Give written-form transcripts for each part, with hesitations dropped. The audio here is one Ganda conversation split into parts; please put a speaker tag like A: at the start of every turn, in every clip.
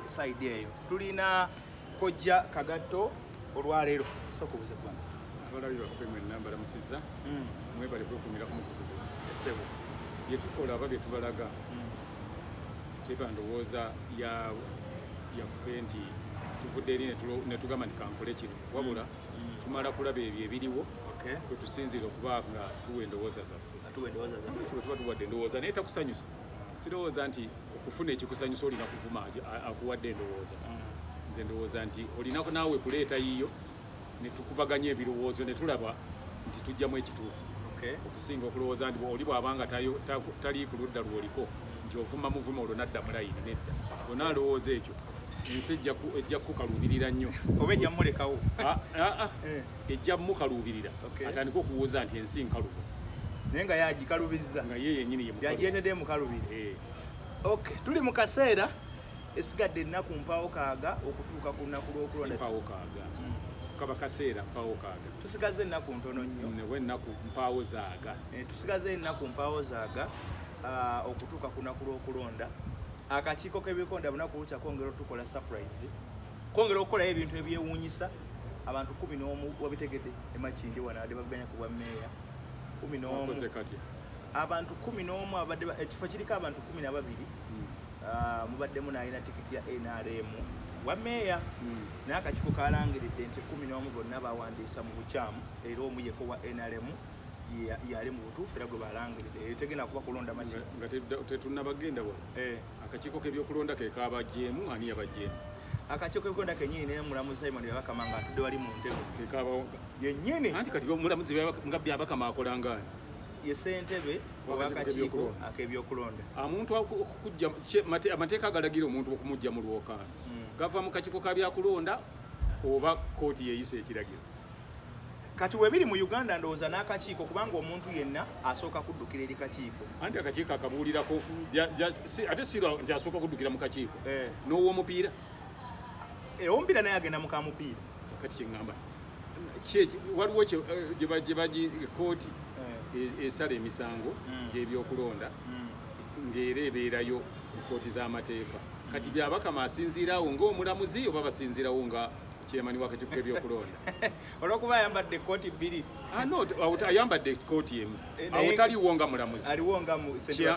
A: side eyo tulina kojja Kagatto olwaleero sokubuze bwana
B: abalabi baffe mwenna mbalamusizza mwebale kwekumira ku mukutu
A: essebo
B: bye tukola aba bye tubalaga teba ndowooza yaffe nti tuvudde eri ne tugamba nti kankole kino wabula tumala kulaba ebyo ebiriwo kwe tusinzira okuba nga tuwa endowooza zaffe tuba tuwadde endowooza naye takusanyusa kirowooza nti okufuna ekikusanyusa olina kuvuma akuwadde endowooza nze ndowooza nti olina naawe kuleeta yiyo ne tukubaganya ebirowoozo ne tulaba nti tujjamu ekituufu okusinga okulowooza nti oli bw'abanga tali ku ludda lwoliko nti ovuma muvuma olwo nadda mu layini nedda onaalowooza ekyo ensi ejja kukaluubirira nnyo
A: oba ejja mmulekawo
B: ejja mukaluubirira atandika okuwooza nti ensi nkalubo
A: naye nga yagikaluubizza
B: nga ye yennyini
A: yagyetedde mukalubiri tuli mu kaseera esigadde ennaku mpaawo kaaga okutuuka ku lunaku lw'okulonda
B: mpaawo kaaga kaba kaseera mpaawo kaaga
A: tusigaze ennaku ntono nnyo
B: newe ennaku mpaawo zaaga
A: tusigaze ennaku mpaawo zaaga okutuuka ku lunaku lw'okulonda akakiiko k'ebikonda bunaku lukya kwongera otukola surprise kwongera okukolayo ebintu ebyewuunyisa abantu 11 wabitegedde emakindi wanaadde baganya ku bwa meeya 11 abantu 11 abadde ekifo kiriko abantu 12 mubaddemu n'alina tikiti ya NRM wa meeya naye akakiiko kalangiridde nti 11 bonna bawandiisa mu bukyamu era omu yeko wa NRM yali mu butuufu era gwe balangiridde tegenda kuba kulonda maki
B: nga tetunnabagenda wa akakiiko k'ebyokulonda ke kabajjeemu ani yabajjeemu
A: akakiiko k'ebyokulonda kenyini naye mulamuzi Simon Byabakama nga atudde wali mu ntebe
B: kekabawo
A: yennyini
B: anti kati omulamuzi nga Byabakama akola ngaani
A: ye ssentebe w'akakiiko ak'ebyokulonda
B: omuntu okujja amateeka agalagira omuntu okumujja mu lwokaano gava mu kakiiko ka byakulonda oba kooti yeeyisa ekiragiro
A: kati webiri mu Uganda ndowooza n'akakiiko kubanga omuntu yenna asooka kuddukira eri kakiiko
B: anti akakiiko akabuulirako ate sirwa nti asooka kuddukira mu kakiiko n'ow'omupiira
A: omupiira naye agenda mu kamupiira
B: kati kyeŋŋamba waliwo gye bagi kooti esala emisango gy'ebyokulonda ng'era ebeerayo mu kooti z'amateeka kati Byabakama asinziirawo ng'omulamuzi oba basinziirawo nga kyemani w'akakiiko k'ebyokulonda
A: olwokuba ayambadde kooti bbiri
B: ayambadde kooti emu awo taliiwo nga mulamuzi
A: aliwo nga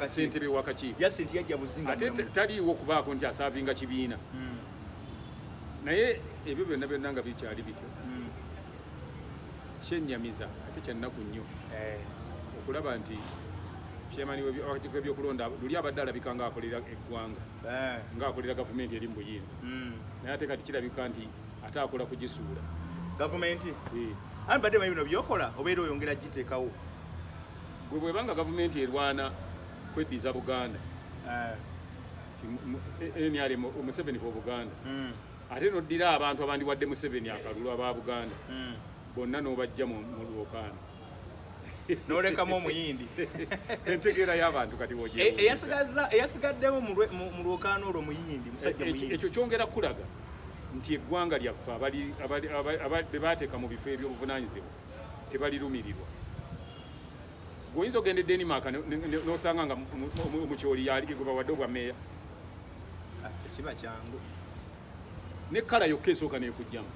B: ssentebe w'akakiiko
A: jasinti yajja buzinga
B: ate taliiwo kubaako nti asaavinga kibiina naye ebyo byonna byonna nga bikyali bityo kyennyamiza ate kyannaku nnyo okulaba nti kyemani w'akakiiko k'ebyokulonda luli abadde alabika ng'akolera eggwanga ng'akolera gavumenti eri mu buyinza naye ate kati kirabika nti ate akola kugisuula
A: gavumenti ani badde manyi bino byokola obeera oyongera giteekawo
B: gwe bwebanga gavumenti erwana kweddiza Buganda NRM Museveni for Buganda ate noddira abantu abandiwadde Museveni akalulu aba Buganda bonna n'obajja mu lwokaano
A: n'olekamu omuyindi
B: entegeera y'abantu kati
A: eyasigaddemu mu lwokaano olwo muyindi musajja muyindi
B: ekyo kyongera kulaga nti eggwanga lyaffe be baateeka mu bifo ebyobuvunaanyizibwa tebalirumirirwa gweoyinza ogenda e Denmark n'osanga nga mukyoli gwe bawadde obwa meeya
A: kiba kyangu
B: ne kkala yokka esooka n'ekugjamu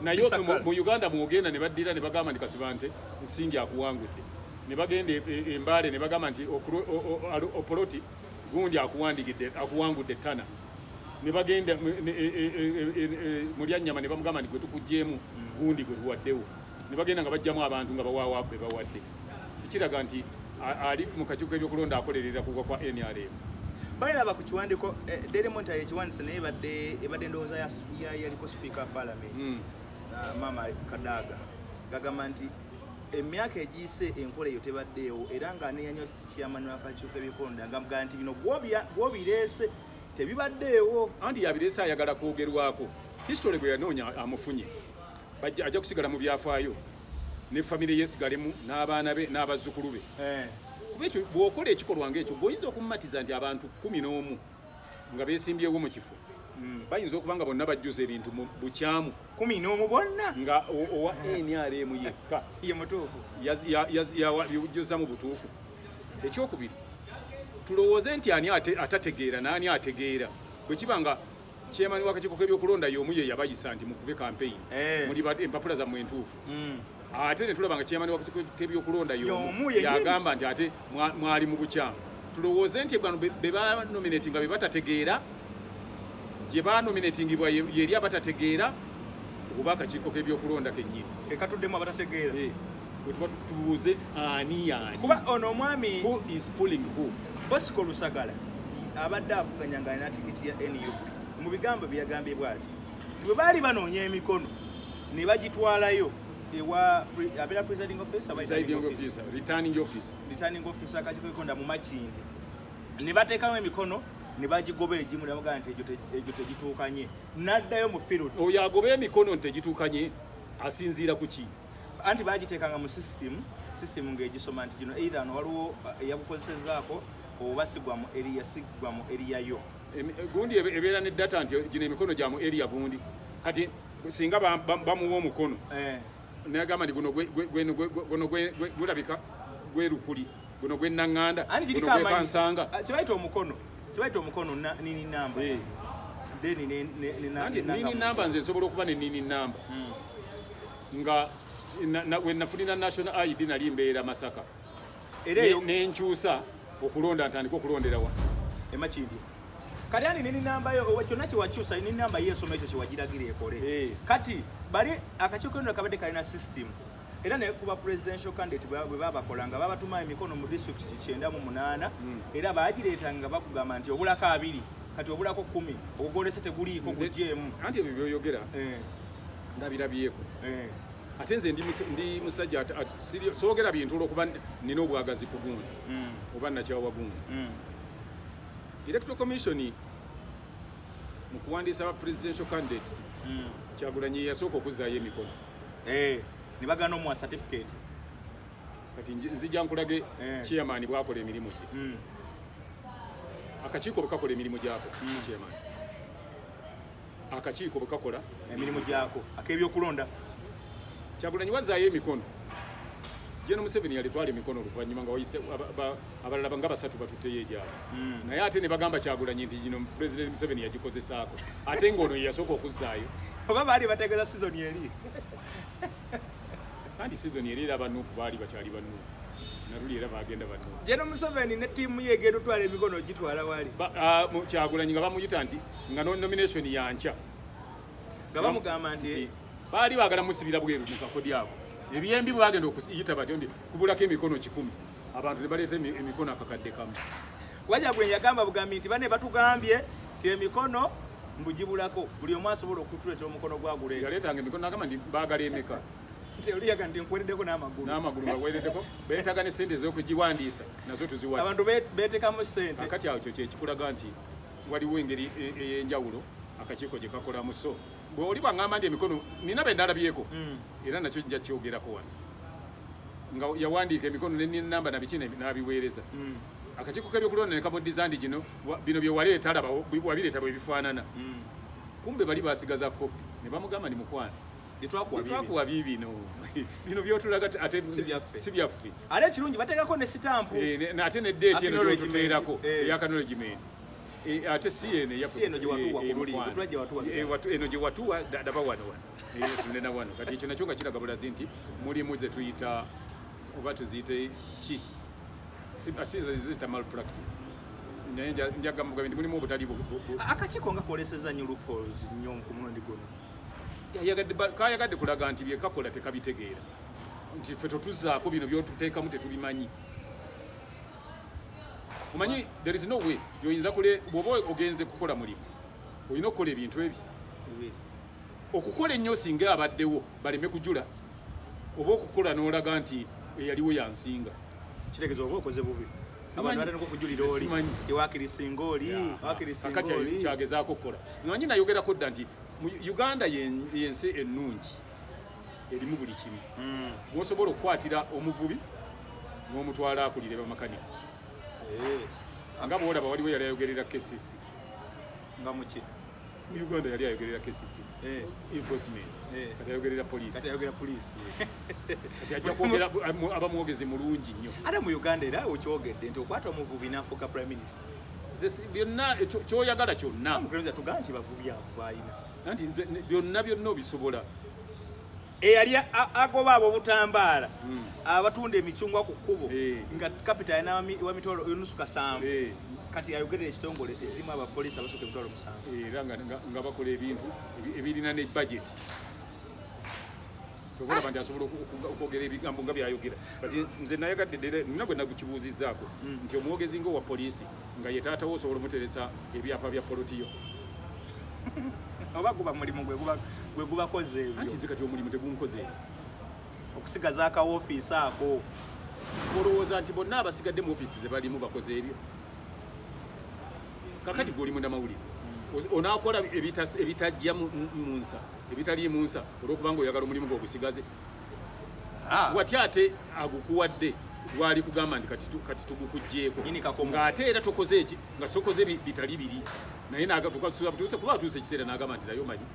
B: naye mu Uganda mwogenda ne baddira ne bagamba nti Kasibante Nsingi akuwangudde ne bagenda embaale ne bagamba nti Opoloti gundi akuwangudde Tana ne bagenda mu Lyanyama ne bamugamba nti gwe tukugjeemu gundi gwe tuwaddewo ne bagenda nga bajjamu abantu nga bawaawa be bawadde kikiraga nti ali mu kakiiko k'ebyokulonda akolerera kugwa kwa NRM
A: balaba ku kiwandiiko Daily Monitor ekiwandiise naye ebadde ndowooza yaliko Speaker Parliament Mama Kadaga gagamba nti emyaka egiyise enkola eyo tebaddeewo era nga neyanyo chairman w'akakiiko k'ebyokulonda nga nti bino gwobireese tebibaddeewo
B: anti yabireese ayagala kwogerwako history bwe yanoonya amufunye ajja kusigala mu byafaayo ne famire yesigalemu n'abaana be n'abazzukulu be ekyo bw'okola ekikolwa ng'ekyo bw'oyinza okumumatiza nti abantu 11 nga beesimbyewo mu kifo bayinza okuba nga bonna bajjuza ebintu mu bukyamu
A: 11 bonna
B: nga owa NRM yekka
A: ye mutuufu
B: yajjuza mu butuufu ekyokubiri tulowooze nti ani atategeera n'ani ategeera bwe kiba nga chairman w'akakiiko k'ebyokulonda y'omu ye yabayisa nti mukube campaign muli empapula zammwe entuufu ate ne tulaba nga chairman w'akakiiko k'ebyokulonda y'omu yagamba nti ate mwali mu bukyamu tulowooze nti bano be banominatinga be batategeera gye banominatingibwa yeri abatategeera oba akakiiko k'ebyokulonda kennyini
A: ekatuddemu abatategeera
B: wetuba tubuuze ani
A: kuba ono omwami
B: who is fooling who
A: Bosco Lusagala abadde avuganya nga alina tikiti ya NUP mu bigambo byagambye bw'ati bwe baali banoonya emikono ne bagitwalayo ewa abeera presiding officer
B: returning officer
A: akakiiko k'ebyokulonda mu Makindye ne bateekamu emikono ne bagigoba egimu ne bagaa nti egyo tegituukanye n'addayo mu field
B: oyo agoba emikono nti tegituukanye asinziira ku ki
A: anti bagiteekanga mu system ng'egisoma nti gino either no waliwo eyabukozesezaako oba sigwamu eriyayo
B: gundi ebeera ne data nti gino emikono gya mu area gundi kati singa bamuwa omukono nagamba nti guno gwelabika gwerukuli guno gwenaŋŋanda guno gwekansanga
A: kibaita omukono nini namba
B: nini namba nze nsobola okuba ne nini namba nga wenafunira national ID nali mbeera Masaka nenkyusa okulonda ntandika okulonderawa
A: emakindi kati ani nini namba yo kyonna kyewakyusa nini namba yesoma ekyo kyewagiragira ekole kati bali akakiiko k'ebyokulonda kabadde kalina system era ne kuba presidential candidate bwe babakolanga babatuma emikono mu district 98 era bagireetanga bakugamba nti obulako 2 kati obulako 10 okugolese teguliiko kujeemu
B: anti ebyo byoyogera ndabirabyeko ate nze ndi musajja soogera bintu olwokuba nina obwagazi ku gundi oba nakyawa gundi electoral commission mu kuwandiisa ba presidential candidates Kyagulanyi yasooka okuzzaayo emikono
A: ne bagana omuwa certificate
B: kati nzijja nkulage chairman bwakola emirimu gye akakiiko bwekakola emirimu gyako chairman akakiiko bwekakola
A: emirimu gyako ak'ebyokulonda
B: Kyagulanyi wazzaayo emikono General Museveni yalitwala emikono oluvannyuma nga wayise abalala nga basatu batutteyo egyabo naye ate ne bagamba Kyagulanyi nti gino President Museveni yagikozesaako ate ng'ono yasooka okuzzaayo
A: oba baali bategeeza season eri
B: kandi season eri era abanuupu baali bakyali bannuupu naluli era bagenda bannuupu
A: General Museveni ne ttiimu ye egenda otwala emikono gitwala wali
B: Kyagulanyi nga bamuyita nti nga nomination yankya
A: nga bamugamba nti
B: baali baagala musibira bweru mu kakodi abo ebyembi bwe bagenda okuyita batyo ndi kubulako emikono 10 abantu ne baleeta emikono akakadde kamu
A: Kyagulanyi yagamba bugambi nti bane batugambye ti emikono mbugibulako buli omu asobola okutuleetera omukono gwaguleeta
B: yaleetanga emikono nagamba ndi baagala emeka
A: nti oliyaga nti nkwereddeko n'amagulu
B: nga weereddeko beetaaga ne sente ez'okugiwandiisa nazo tuziwala
A: abantu beetekamu sente
B: kati awo kyo kyekikulaga nti waliwo engeri ey'enjawulo akakiiko gye kakolamu so bw'oli bwaŋŋamba nti emikono nina be ndalabyeko era nakyo nja kyogerako wano nga yawandiika emikono nenamba nabiki n'abiweereza akakiiko k'ebyokulonda ne kamudiza nti bino bye waleeta laba wabireeta bwe bifaanana kumbe bali basigaza kopi ne bamugamba ni mukwana twakuwa bibino bino byotulaga ate si byaffe
A: ate ekirungi bateekako ne sitampu
B: ate ne deeti eno gyotuteerako eyakanologiment ate si eno gye watuwa daba wano tunena wano kati ekyo nakyo nga kiraga bulazi nti mulimu ze tuyita oba tuziyite ki ziyita malpractice naye njaga mugabe nti mulimu obutali
A: akakiiko nga koleseza nnyo loopholes nnyo ku mulundi guno
B: kayagadde kulaga nti byekakola tekabitegeera nti ffe totuzzaako bino byotuteekamu tetubimanyi omanyi there is no way yoyinza bw'oba ogenze kukola mulimu olina okukola ebintu ebyo okukola ennyo singa abaddewo baleme kujula oba okukola n'olaga nti eyaliwo yansinga
A: kitegeeza oba okoze bubi abantu batanako okujulira oli tewakirisinga oli
B: akati kyagezaako okukola manyi nayogerako dda nti Uganda yensi ennungi erimu buli kimu mwosobola okukwatira omuvubi n'omutwala akulire bamakanika nga bwolaba waliwo yali ayogerera KCC
A: nga muki
B: mu Uganda yali ayogerera KCC enforcement kati ayogerera police kati ajja kwogera aba mwogezi mulungi nnyo
A: ate mu Uganda era okyogedde nti okwata omuvubi n'afuuka prime minister
B: byonna kyoyagala kyonna
A: Mugenzi tugaa nti bavubi abo balina
B: anti nze byonna obisobola
A: eyali agoba abo obutambaala abatunda emicungwa ku kkubo nga kapita wa mitwalo nusu 7 kati ayogerera ekitongole ekirimu abapoliisi abasooka emitwalo 7
B: era nga bakola ebintu ebirina ne budget tovola bantu asobola okwogera ebigambo nga byayogera kati nze nayagadde ddere nina gwe nagukibuuzizzaako nti omwogezi ng'owa poliisi nga ye taatawo osobola omuteresa ebyapa bya polotiyo
A: oba guba mulimu gwe gubakoze ebyo
B: anti nze kati omulimu tegunkoze
A: okusigaza akawoofiisi ako
B: olowooza nti bonna abasigadde mu ofiisi ze balimu bakoze ebyo kakati gwe oli munnamawulire onaakola ebitajja mu nsa ebitali mu nsa olw'okubanga oyagala omulimu gwe ogusigaze wati ate agukuwadde lwali kugamba nti kati tugukugjeeko ng'ate era tokoze eki nga tokoze bitali biri naye kuba atuuse ekiseera n'agamba nti naye omanyi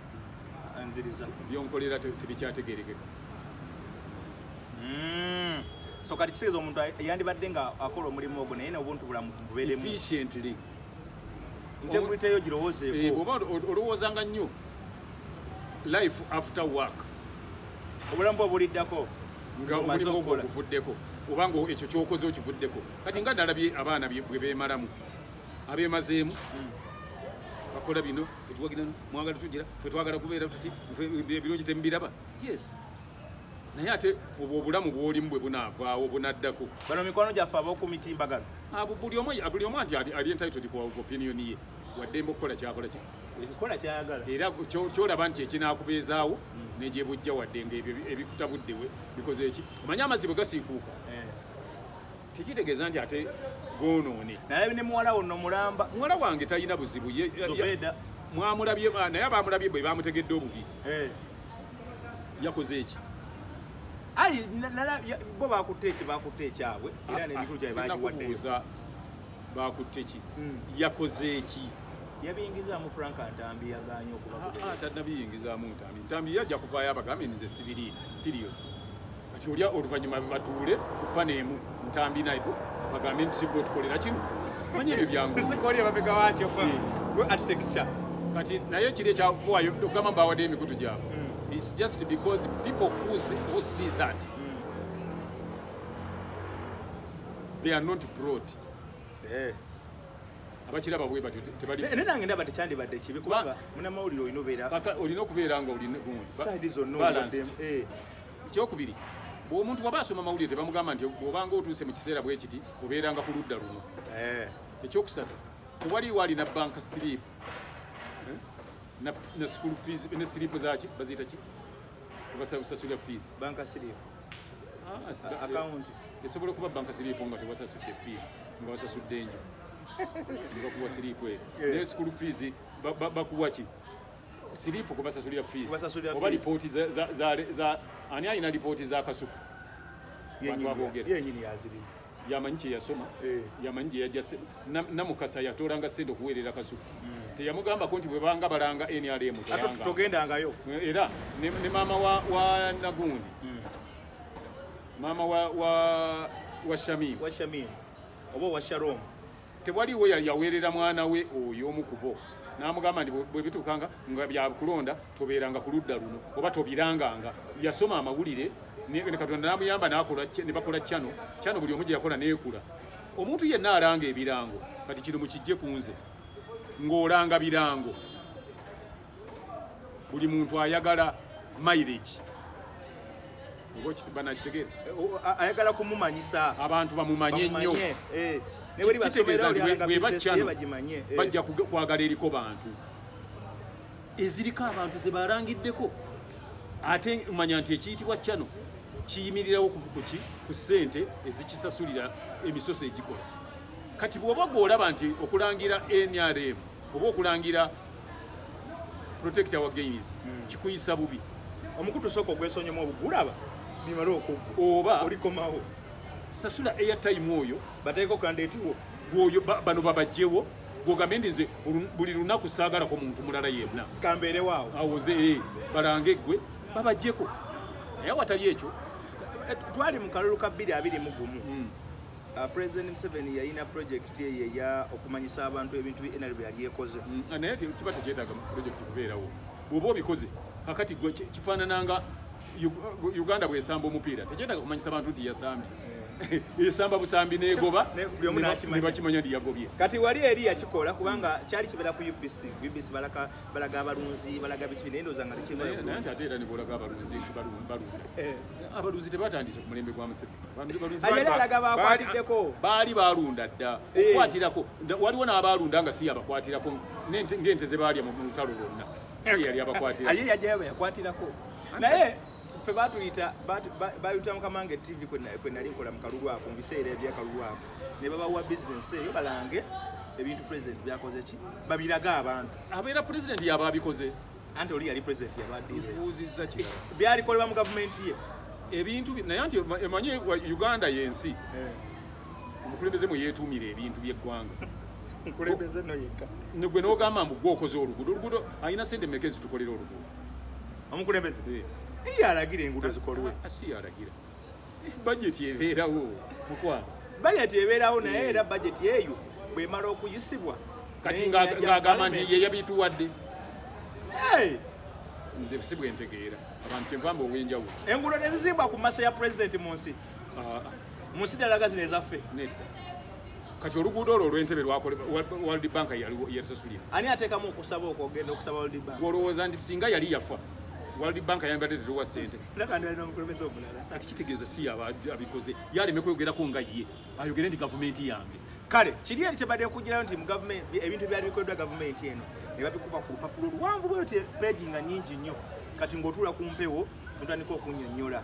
B: byonkolera tebikyategerekeka
A: so kati kitegeeza omuntu yandibadde nga akola omulimu ogwo naye n'obuntu bulamu bubeeremu
B: efficiently
A: integriteyo girowoozeeko
B: oba olowoozanga nnyo life after work
A: obulamu bwe buliddako
B: nga omulimu ogwo oguvuddeko obanga ekyo kyokoze okivuddeko kati nga nalabye abaana bwe beemalamu abeemazeemu bakola bino fe tuwagirano mwagala tugira fe twagala kubeera tuti ebirungi temubiraba yes naye ate obwo obulamu bw'olimu bwe bunaavaawo bunaddako
A: bano mikwano gyaffe ab'okumitimbagano
B: buli omu anti ali entitled ku opinion ye waddembe okukola kyakola ki
A: ekikola kyayagala
B: era kyolaba nti ekinaakubeezaawo negyebujja wadde nga ebyo ebikutabuddewe bikoze eki omanye amazzi bwe gasiikuuka tekitegeeza nti ate goonoone
A: naye ne muwala wonno mulamba
B: muwala wange talina buzibu mwamulabye naye abaamulabye bwe baamutegedde obubi yakoze eki
A: bo bakutte ekyabwe era n'emikulu gyabwe bagiwaddeyo
B: bakutte ki yakoze eki
A: yabiyingizaamu Frank Ntambi yagaanye okuba
B: tannabiyingizaamu Ntambi yajja kuvaayo abagambe nze sibiri period kati olya oluvannyuma batuule ku paneemu Ntambi naipo abagambe nti sibwe tukolera kino manye ebyo byangusikoli ababega wakyo
A: architecture
B: kati naye kiri ekyakuwayo okugamba mbaawadde emikutu gyabwe it's just because people who see that they are not brought abakiraba bwe batyo tebali
A: nange ndaba tekyandibadde kibi kubanga munnamawulire olina
B: okubeera nga
A: olina
B: ekyokubiri omuntu waba asoma mawulire tebamugamba nti obanga otuuse mu kiseera bwe kiti obeeranga ku ludda luno ekyokusatu tewaliwo alina banka siripu na school fees ne siripu zaki baziyita ki obasasulira fees
A: banka siripu account
B: esobola okuba banka siripu nga tebasasudde fees nga basasudde enjo bakuwa siripu naye school fees bakuwa ki siripu kubasasulira fees oba lipooti ani alina lipooti za kasuku
A: yenyini yazirimu
B: yamanyi kye yasoma yamanyi gye yajja namukasa yatoolanga ssente okuweerera kasuku teyamugambako nti bwe banga balanga NRM
A: togendangayo
B: era ne maama wa Nagundi maama wa Shamim
A: oba wa Sharom
B: tewaliwo yaweerera mwana we oyo omukubo n'amugamba nti bwe bituukanga nga byakulonda tobeeranga ku ludda luno oba tobiranganga yasoma amawulire ne Katonda n'amuyamba ne bakola kyano buli omu gye yakola neekula omuntu yenna alanga ebirango kati kino mukijje ku nze ng'olanga birango buli muntu ayagala mileage banakitegeera
A: ayagala kumumanyisa
B: abantu bamumanye nnyo kitegeeza nti bwe bakyano bajja kwagala eriko bantu eziriko abantu ze balangiddeko ate manya nti ekiyitibwa kyano kiyimirirawo ku ssente ezikisasulira emisoso egikola kati bw'oba gw'olaba nti okulangira NRM oba okulangira protector wa gains kikuyisa bubi
A: omukutu sooka ogwesonyemu obugulaba bimala okugwa
B: oba
A: olikomawo
B: sasula airtime oyo
A: bateeko kandeetiwo
B: gwoyo bano babajjewo gwogambe ndi nze buli lunaku saagalako muntu mulala yenna
A: kambeerewaawo
B: awoze balange eggwe babajjeko naye awatali ekyo
A: twali mu kalulu ka 221 President Museveni yalina project ye ya okumanyisa abantu ebintu bye NRM yali ekoze.
B: Naye kiba tekyetaaga project kubeerawo. Bw'oba obikoze kakati gwe kifaanananga Uganda bw'esamba omupiira tekyetaaga kumanyisa abantu nti yasambye. Esamba busambi n'egoba ne bakimanya nti yagobye.
A: Kati wali eri yakikola kubanga kyali kibeera ku UBC balaga abalunzi balaga biki n'endooza nga tekibayo.
B: Naye ate era ne bolaga abalunzi balunda. Abalunzi tebatandise ku mulembe gwa Museveni.
A: Ayera alaga bakwatiddeko.
B: Baali balunda dda. Okwatirako waliwo n'abalunda nga si abakwatirako ng'ente ze baalya mu lutalo lwonna. Si yali abakwatira.
A: Aye yajjayo yakwatirako. Naye fe batuyita bayuta Mukamange TV kwe nali nkola mu kalulu ako mu biseera ebyakalulu ako ne babawa business eyo balange ebintu president byakoze ki babiraga abantu
B: abeera president yaba abikoze
A: anti oli yali president yabadde
B: buuzizza ki
A: byalikolebwa mu gavumenti ye
B: ebintu naye anti emanyi Uganda yensi omukulembeze mu yeetuumira ebintu by'eggwanga
A: omukulembeze no yekka
B: gwe n'ogamba mbu gwokoze oluguudo ayina sente mmeka ezitukolera oluguudo
A: omukulembeze iye alagira enguudo zikolwe
B: si yalagira bajeti ebeerawo mukwano
A: bajeti ebeerawo naye era bajeti eyo bw'emala okuyisibwa
B: kati ng'agamba nti ye yabituwadde nze si bwentegeera abantu kyenvamba obw'enjawulo
A: enguudo tezizimbwa ku masa ya pulezidenti mu nsi ddalaga zino ezaffe
B: nedda kati oluguudo olwo olw'Entebbe World Bank yalusasulira
A: ani ateekamu okusaba okugenda okusaba World Bank
B: olowooza nti singa yali yafa World Bank yambadde tetuwa ssente
A: nakandi alina omukulembeze omulala
B: kati kitegeeza si abikoze yaleme kweyogerako nga ye ayogere nti gavumenti yange
A: kale kiri eri kyebadde okugirayo nti mu gavumenti ebintu byali bikoleddwa gavumenti eno ne babikuba ku lupapulo luwanvu bwetyo peegi nga nnyingi nnyo kati ng'otuula ku mpewo notandika okunnyonnyola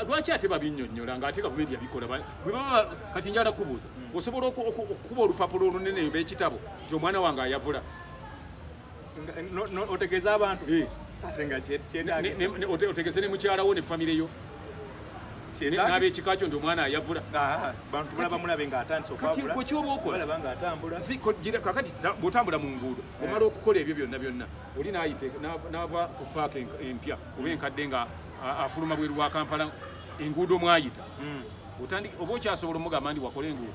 B: lwaki ate babinnyonnyola ng'ate gavumenti yabikola bwe baba kati njala kubuuza osobola okukuba olupapulo olunene b'ekitabo nti omwana wange ayavula
A: otegeeza abantu ate nga
B: otegese ne mukyala wo ne famire yo n'ab'ekika kyo nti omwana ayavula
A: bantu bamulabe ng'atandise okwavula
B: kati kyoba okola
A: balaba ng'atambula
B: kakati bw'otambula mu nguudo omala okukola ebyo byonna oli n'ava ku paaka empya oba enkadde nga afuluma bweru wa Kampala enguudo mwayita oba okyasobola omugamba nti wakola enguudo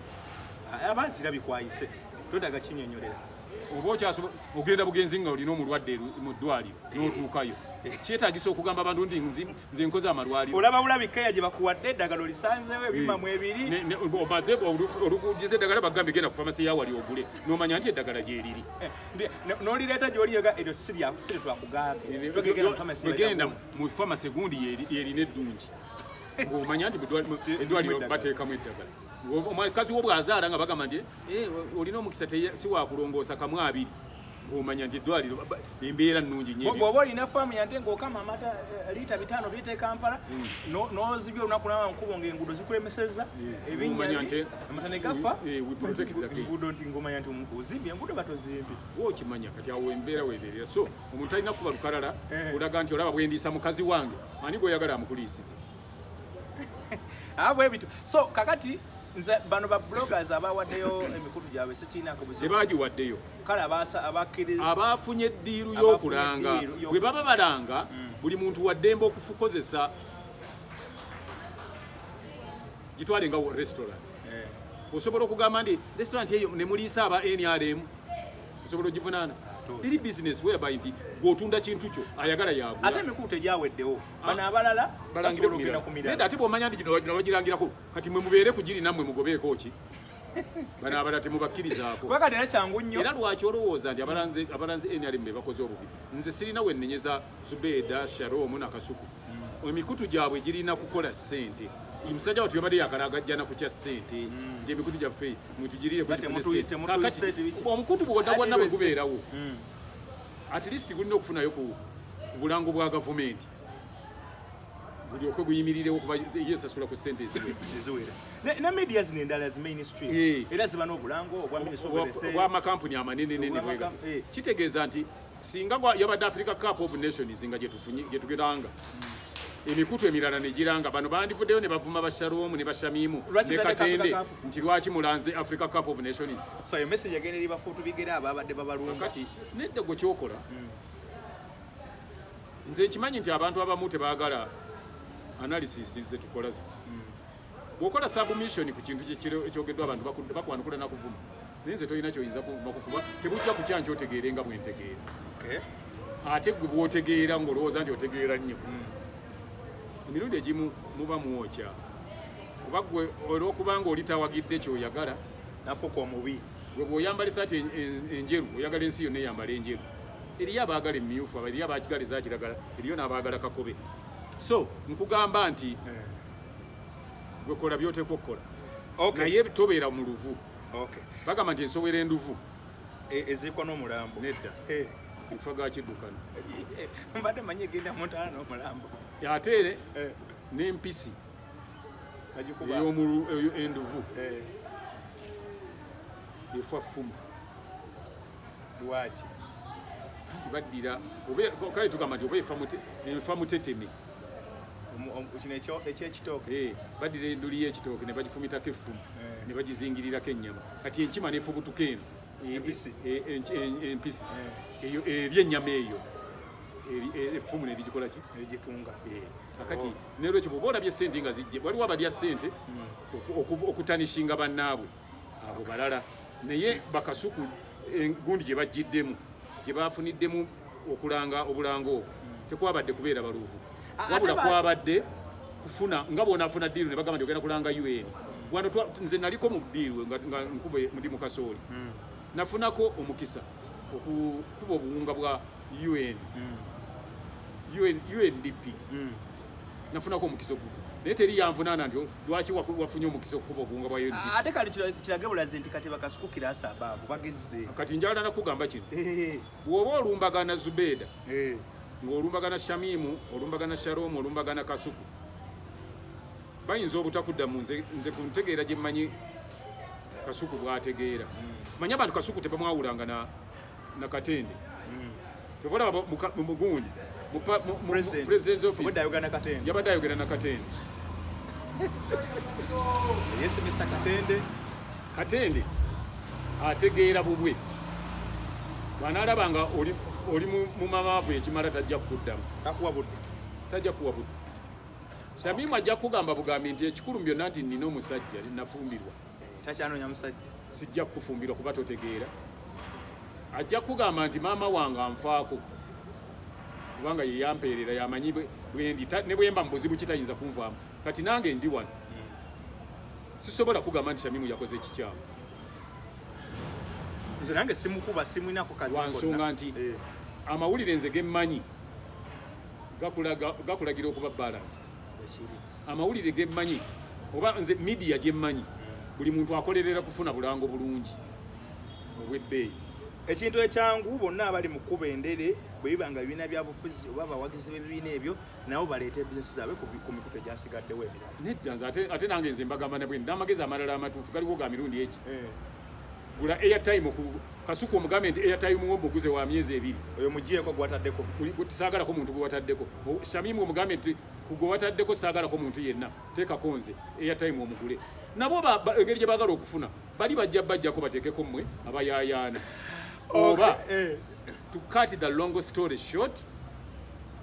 A: abazira bikwayise todaga kinnyonnyolera
B: oba okyasobola ogenda bugenzi nga olina omulwadde mu ddwaliro n'otuukayo kyetaagisa okugamba abantu nti nze nkoze amalwaliro
A: olaba bulabika gye bakuwadde eddagala olisanzeewo ebimamu ebiri
B: omaze olukugiza eddagala bagambe genda ku famasi yawali ogule n'omanya nti eddagala gyeriri
A: n'olireeta gy'oliyoga eryo sire
B: twakugambegenda mu famasi egundi yerina eddungi ng'omanya nti eddwaliro bateekamu eddagala omukazi wo bw'azaala nga bagamba nti olina omukisa si wakulongoosa kamu abiri ng'omanya nti eddwaliro embeera nnungi nnyo
A: bw'oba olina faamu yante ng'okama amata liita 5 biite Kampala n'ozibya olunaku lwama nkubo ng'enguudo zikulemesezza ebinnyanja amata ne gafa enguudo nti ng'omanya nti ozimbye enguudo batozimbye
B: wookimanya kati awo embeera weebeerera so omuntu alina kuba lukalala olaga nti olaba bwendiisa mukazi wange ani gw'oyagala amukuliisize
A: bwe bityo so kakati nze bano ba bloggers abawaddeyo emikutu gyabwe sekirinako buzibu
B: tebagiwaddeyo
A: kale abakkiriza
B: abaafunye eddiiru y'okulanga bwe baba balanga buli muntu waddembe okukozesa gitwale nga restaurant osobola okugamba nti restaurant eyo ne muliisa aba NRM osobola ogivunaana eri business whereby nti gw'otunda kintu kyo ayagala yagula
A: ate emikutu egyaweddewo bano abalala basobola okugenda ku mirala
B: naye ate bw'omanya nti gino bagirangirako kati mwe mubeere ku giri nammwe mugobeeko ki bano abalala temubakkirizaako
A: kakati era kyangu nnyo
B: era lwaki olowooza nti abalanze NRM be bakoze obubi nze sirina wennenyeza Zubeida Shalom nakasuku emikutu gyabwe girina kukola ssente omusajja wattu yabadde yakalagajjana ku kya ssente nti emikutu gyaffe mwetugirire omukutu bwonna bwe gubeerawo at least gulina okufunayo ku bulango bwa gavumenti gulyoke guyimirirewo kuba yesasula ku ssente
A: eziwera ne media zino endala zi mainstream era ziba n'obulango
B: obwamakampuni amanenenene bwega kitegeeza nti singa yabadde Africa Cup of Nations nga gyetugeranga emikutu emirala negiranga bano bandivuddeyo ne bavuma Bashalom ne Bashamimu ne Katende nti lwaki mulanze Africa Cup of Nations
A: so yo message agenda eri bafuutu bigere ababadde babalunga
B: kati nedda gwe kyokola nze nkimanyi nti abantu abamu tebaagala analysis ze tukola bw'okola submission ku kintu ekyogeddwa abantu bakwanukula nakuvuma naye nze tolina kyoyinza kuvuma kukuba tebujja kukyanki otegeere nga bwentegeera ate gwe bw'otegeera ng'olowooza nti otegeera nnyo emirundi egimu muba mwokya kuba gwe olw'okubanga oli tawagidde kyoyagala
A: nafuka omubi
B: gwe bw'oyambala esaati enjeru oyagala ensi yonna eyambala enjeru eriyo abaagala emmyufu eriyo abaagala ezakiragala eriyo n'abaagala kakobe so nkugamba nti gwe kola by'oteekwa okukola naye tobeera mu luvu bagamba nti ensowera enduvu
A: ezirikwa n'omulambo
B: nedda nfa ga kiddukano
A: mbadde manyi egenda mu ntaana n'omulambo
B: ate n'empisi enduvu efa ffumu
A: lwaki
B: nti baddira kale tugamba nti oba enfa muteteme
A: kino ekyekitooke
B: baddira enduli y'ekitooke ne bagifumitako effumu ne bagizingirirako ennyama kati enkima nefubutuka eno empisi eyo eryennyama eyo effumu nerigikola ki
A: erigitunga
B: akati nelwekyo bwoba olabye sente nga zijje waliwo abalya sente okutanishinga bannaabwe abo balala naye bakasuku gundi gye bajjiddemu gye bafuniddemu okulanga obulango obwo tekwabadde kubeera baluvu wabula kwabadde kufuna nga bw'onaafuna ddiiru ne bagamba nti ogenda kulanga UN wano nze naliko mu ddiiru nga nkube ndi mu kasooli nafunako omukisa okukuba obuwunga bwa UNDP nafunako omukisa ogwo naye teri yanvunaana nti lwaki wafunye omukisa okukuba obuwunga bwa UNDP
A: ate kali kirage bulaze nti kati bakasukukira asabaavu bagezze
B: kati njagala nakugamba kino bw'oba olumbagana Zubeda ng'olumbagana Shamimu olumbagana Sharomu olumbagana Kasuku bayinza obutakudda mu nze kuntegeera gye mmanyi Kasuku bw'ategeera manya abantu Kasuku tebamwawulanga na Katende tevola mugundi president's office yabadde ayogera na Katende
A: yesemesa
B: Katende ategeera bubwe bw'anaalabanga oli mu mamaavu ekimala tajja kukuddamu tajja kuwa budde Shamimu ajja kugamba bugambi nti ekikulu byonna nti nina omusajja nafumbirwa
A: takyanoonya musajja
B: sijja kufumbirwa kuba totegeera ajja kugamba nti maama wange anfaako kubanga ye yampeerera yamanyi bwendi ne bwemba mubuzibu kitayinza kunvaamu kati nange ndi wano sisobola kugamba nti Shamimu yakoze ekikyamu
A: nze nange simukuba simwinako kazi
B: wansonga nti amawulire nze gemmanyi gakulagira okuba balanced amawulire gemmanyi oba nze media gemmanyi buli muntu akolerera kufuna bulango bulungi obw'ebbeeyi
A: ekintu ekyangu bonna abali mu kkuba endere bwe bibanga ebibiina byabufuzi oba abawagizi b'ebibiina ebyo nabo baleeta ebizinesi zaabwe ku mikutu egyasigaddewo emirala
B: nedda nze ate nange nze mbagamba nabwe n'amagezi amalala amatuufu galiwo ga mirundi egi gula airtime ku Kasuku omugambe nti airtime omuguze wa myezi 2
A: oyo mugieko gwataddeko
B: tisaagalako muntu gwataddeko Shamimu omugambe nti kugwe wataddeko saagalako muntu yenna teekako nze airtime omugule nabo engeri gye baagala okufuna bali bajjako bateekeko mmwe abayaayaana oba to cut the long story short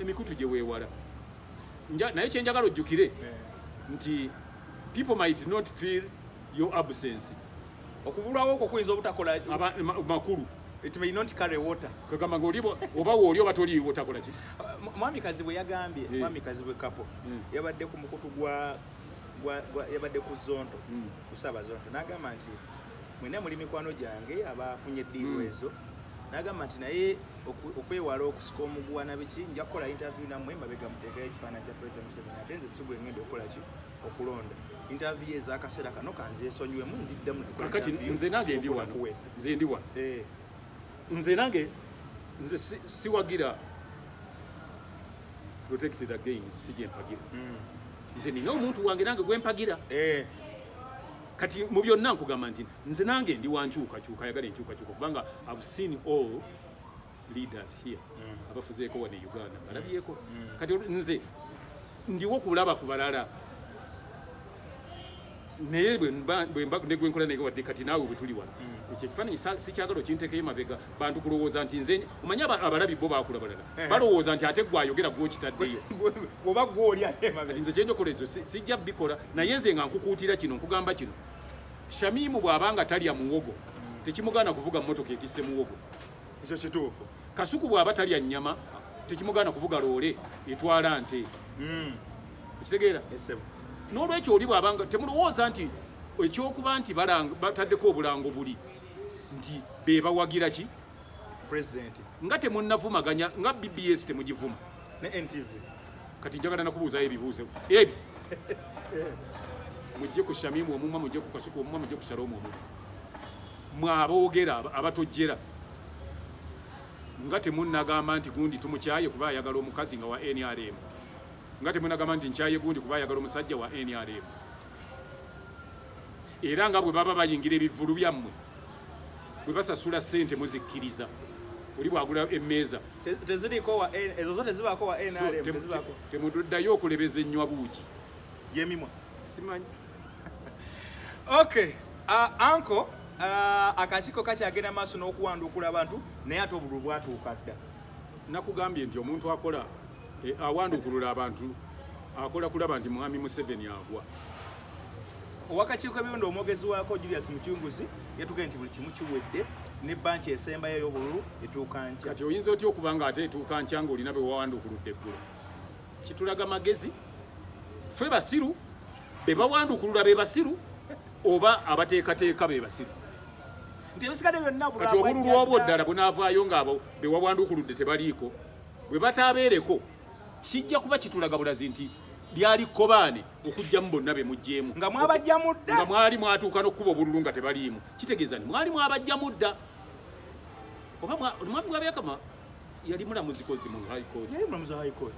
B: emikutu gye weewala naye kyenjagala ojjukire nti people might not feel your absence
A: okubulwawo okwo kuyinza obutakola
B: makulu
A: it may not carry water
B: kagamba ng'olibo oba wooli oba toliiwo takola ki
A: mwamikazi bwe yagambye mwamikazi bwe kapo yabadde ku mukutu yabadde ku zonto ku Ssaabazonto n'agamba nti mwena muli mikwano gyange abafunye eddiiru ezo n'agamba nti naye okwewala okusika omuguwa na biki nja kukola interview nammwe mabega muteekayo ekifaananyi kya President Museveni ate nze si bwe ngenda okukola ki okulonda interview ez'akaseera kano kanzeesonyiwemu ndiddamu
B: kati nze nange ndi wano nze nange nze siwagira protected against si gye mpagira nze nina omuntu wange nange gwe mpagira kati mu byonna nkugamba nti nze nange ndi wankyukakyuka ayagala enkyukakyuka kubanga I've seen all leaders here abafuzeeko wano e Uganda balabyeko kati nze ndiwo kulaba ku balala naye bwe nkola naye wadde kati naawe bwe tuli wano ekyo ekifaananyi sikyagala okinteekeyo mabega bantu kulowooza nti nze omanyi abalabi bo baakula balala balowooza nti ate gwayogera gwokitaddeyo
A: oba gwoli ate
B: kati nze kyenjokola ezo sijja bikola naye nze nga nkukuutira kino nkugamba kino Shamimu bw'abanga talya muwogo tekimugana kuvuga mmotoka etisse muwogo
A: ekyo kituufu
B: Kasuku bw'aba talya nnyama tekimugana kuvuga loole etwala nte ekitegeera n'olwekyo oli bw'abanga temulowooza nti ekyokuba nti bataddeko obulango buli nti be bawagira ki
A: president
B: nga temunnavumaganya nga BBS temugivuma
A: ne NTV
B: kati njagala nakubuuzayo ebibuuzo ebi mujje ku Shamimu omumma mujje ku Kasuku omumma mujje ku Shalom omumma mwaboogera abatojjera nga temunnagamba nti gundi tumukyaye kuba ayagala omukazi nga wa NRM nga temunnagamba nti nkyaye gundi kuba ayagala omusajja wa NRM era nga bwe baba bayingira ebivulu byammwe bwe basasula ssente muzikkiriza oli bwagula emmeeza
A: ezo zote zibaako wa NRM
B: temuddayo okulebeza ennywa buugi
A: yemimwa
B: simanyi
A: okay anko akakiiko kakyagenda maaso n'okuwanduukula abantu naye ate obululu bwatuuka dda
B: nakugambye nti omuntu akola awanduukulula abantu akola kulaba nti mwami Museveni agwa
A: owakakiiko ebyondo omwogezi waako Julius Mukyunguzi yatugambye nti buli kimu kiwedde ne banki esembayo ey'obululu etuuka nkya
B: kati oyinza otya okuba nga ate etuuka nkya ng'olina be wawanduukuludde eggulo kitulaga magezi ffe basiru be bawanduukulula be basiru oba abateekateeka be basiru
A: nti ebisigadde byonna
B: kati obululu obwo ddala bunaavaayo ng'abo be wawanduukuludde tebaliiko bwe bataabeereko kijja kuba kitulaga bulazi nti lyali kkobaane okujjamu bonna be mugjeemu
A: nga mwabajjamu dda
B: nga mwali mwatuuka n'okkuba obululu nga tebaliimu kitegeeza nti mwali mwabajjamu dda oba omwami Bwabyakama yali mulamuzi kozi mu high court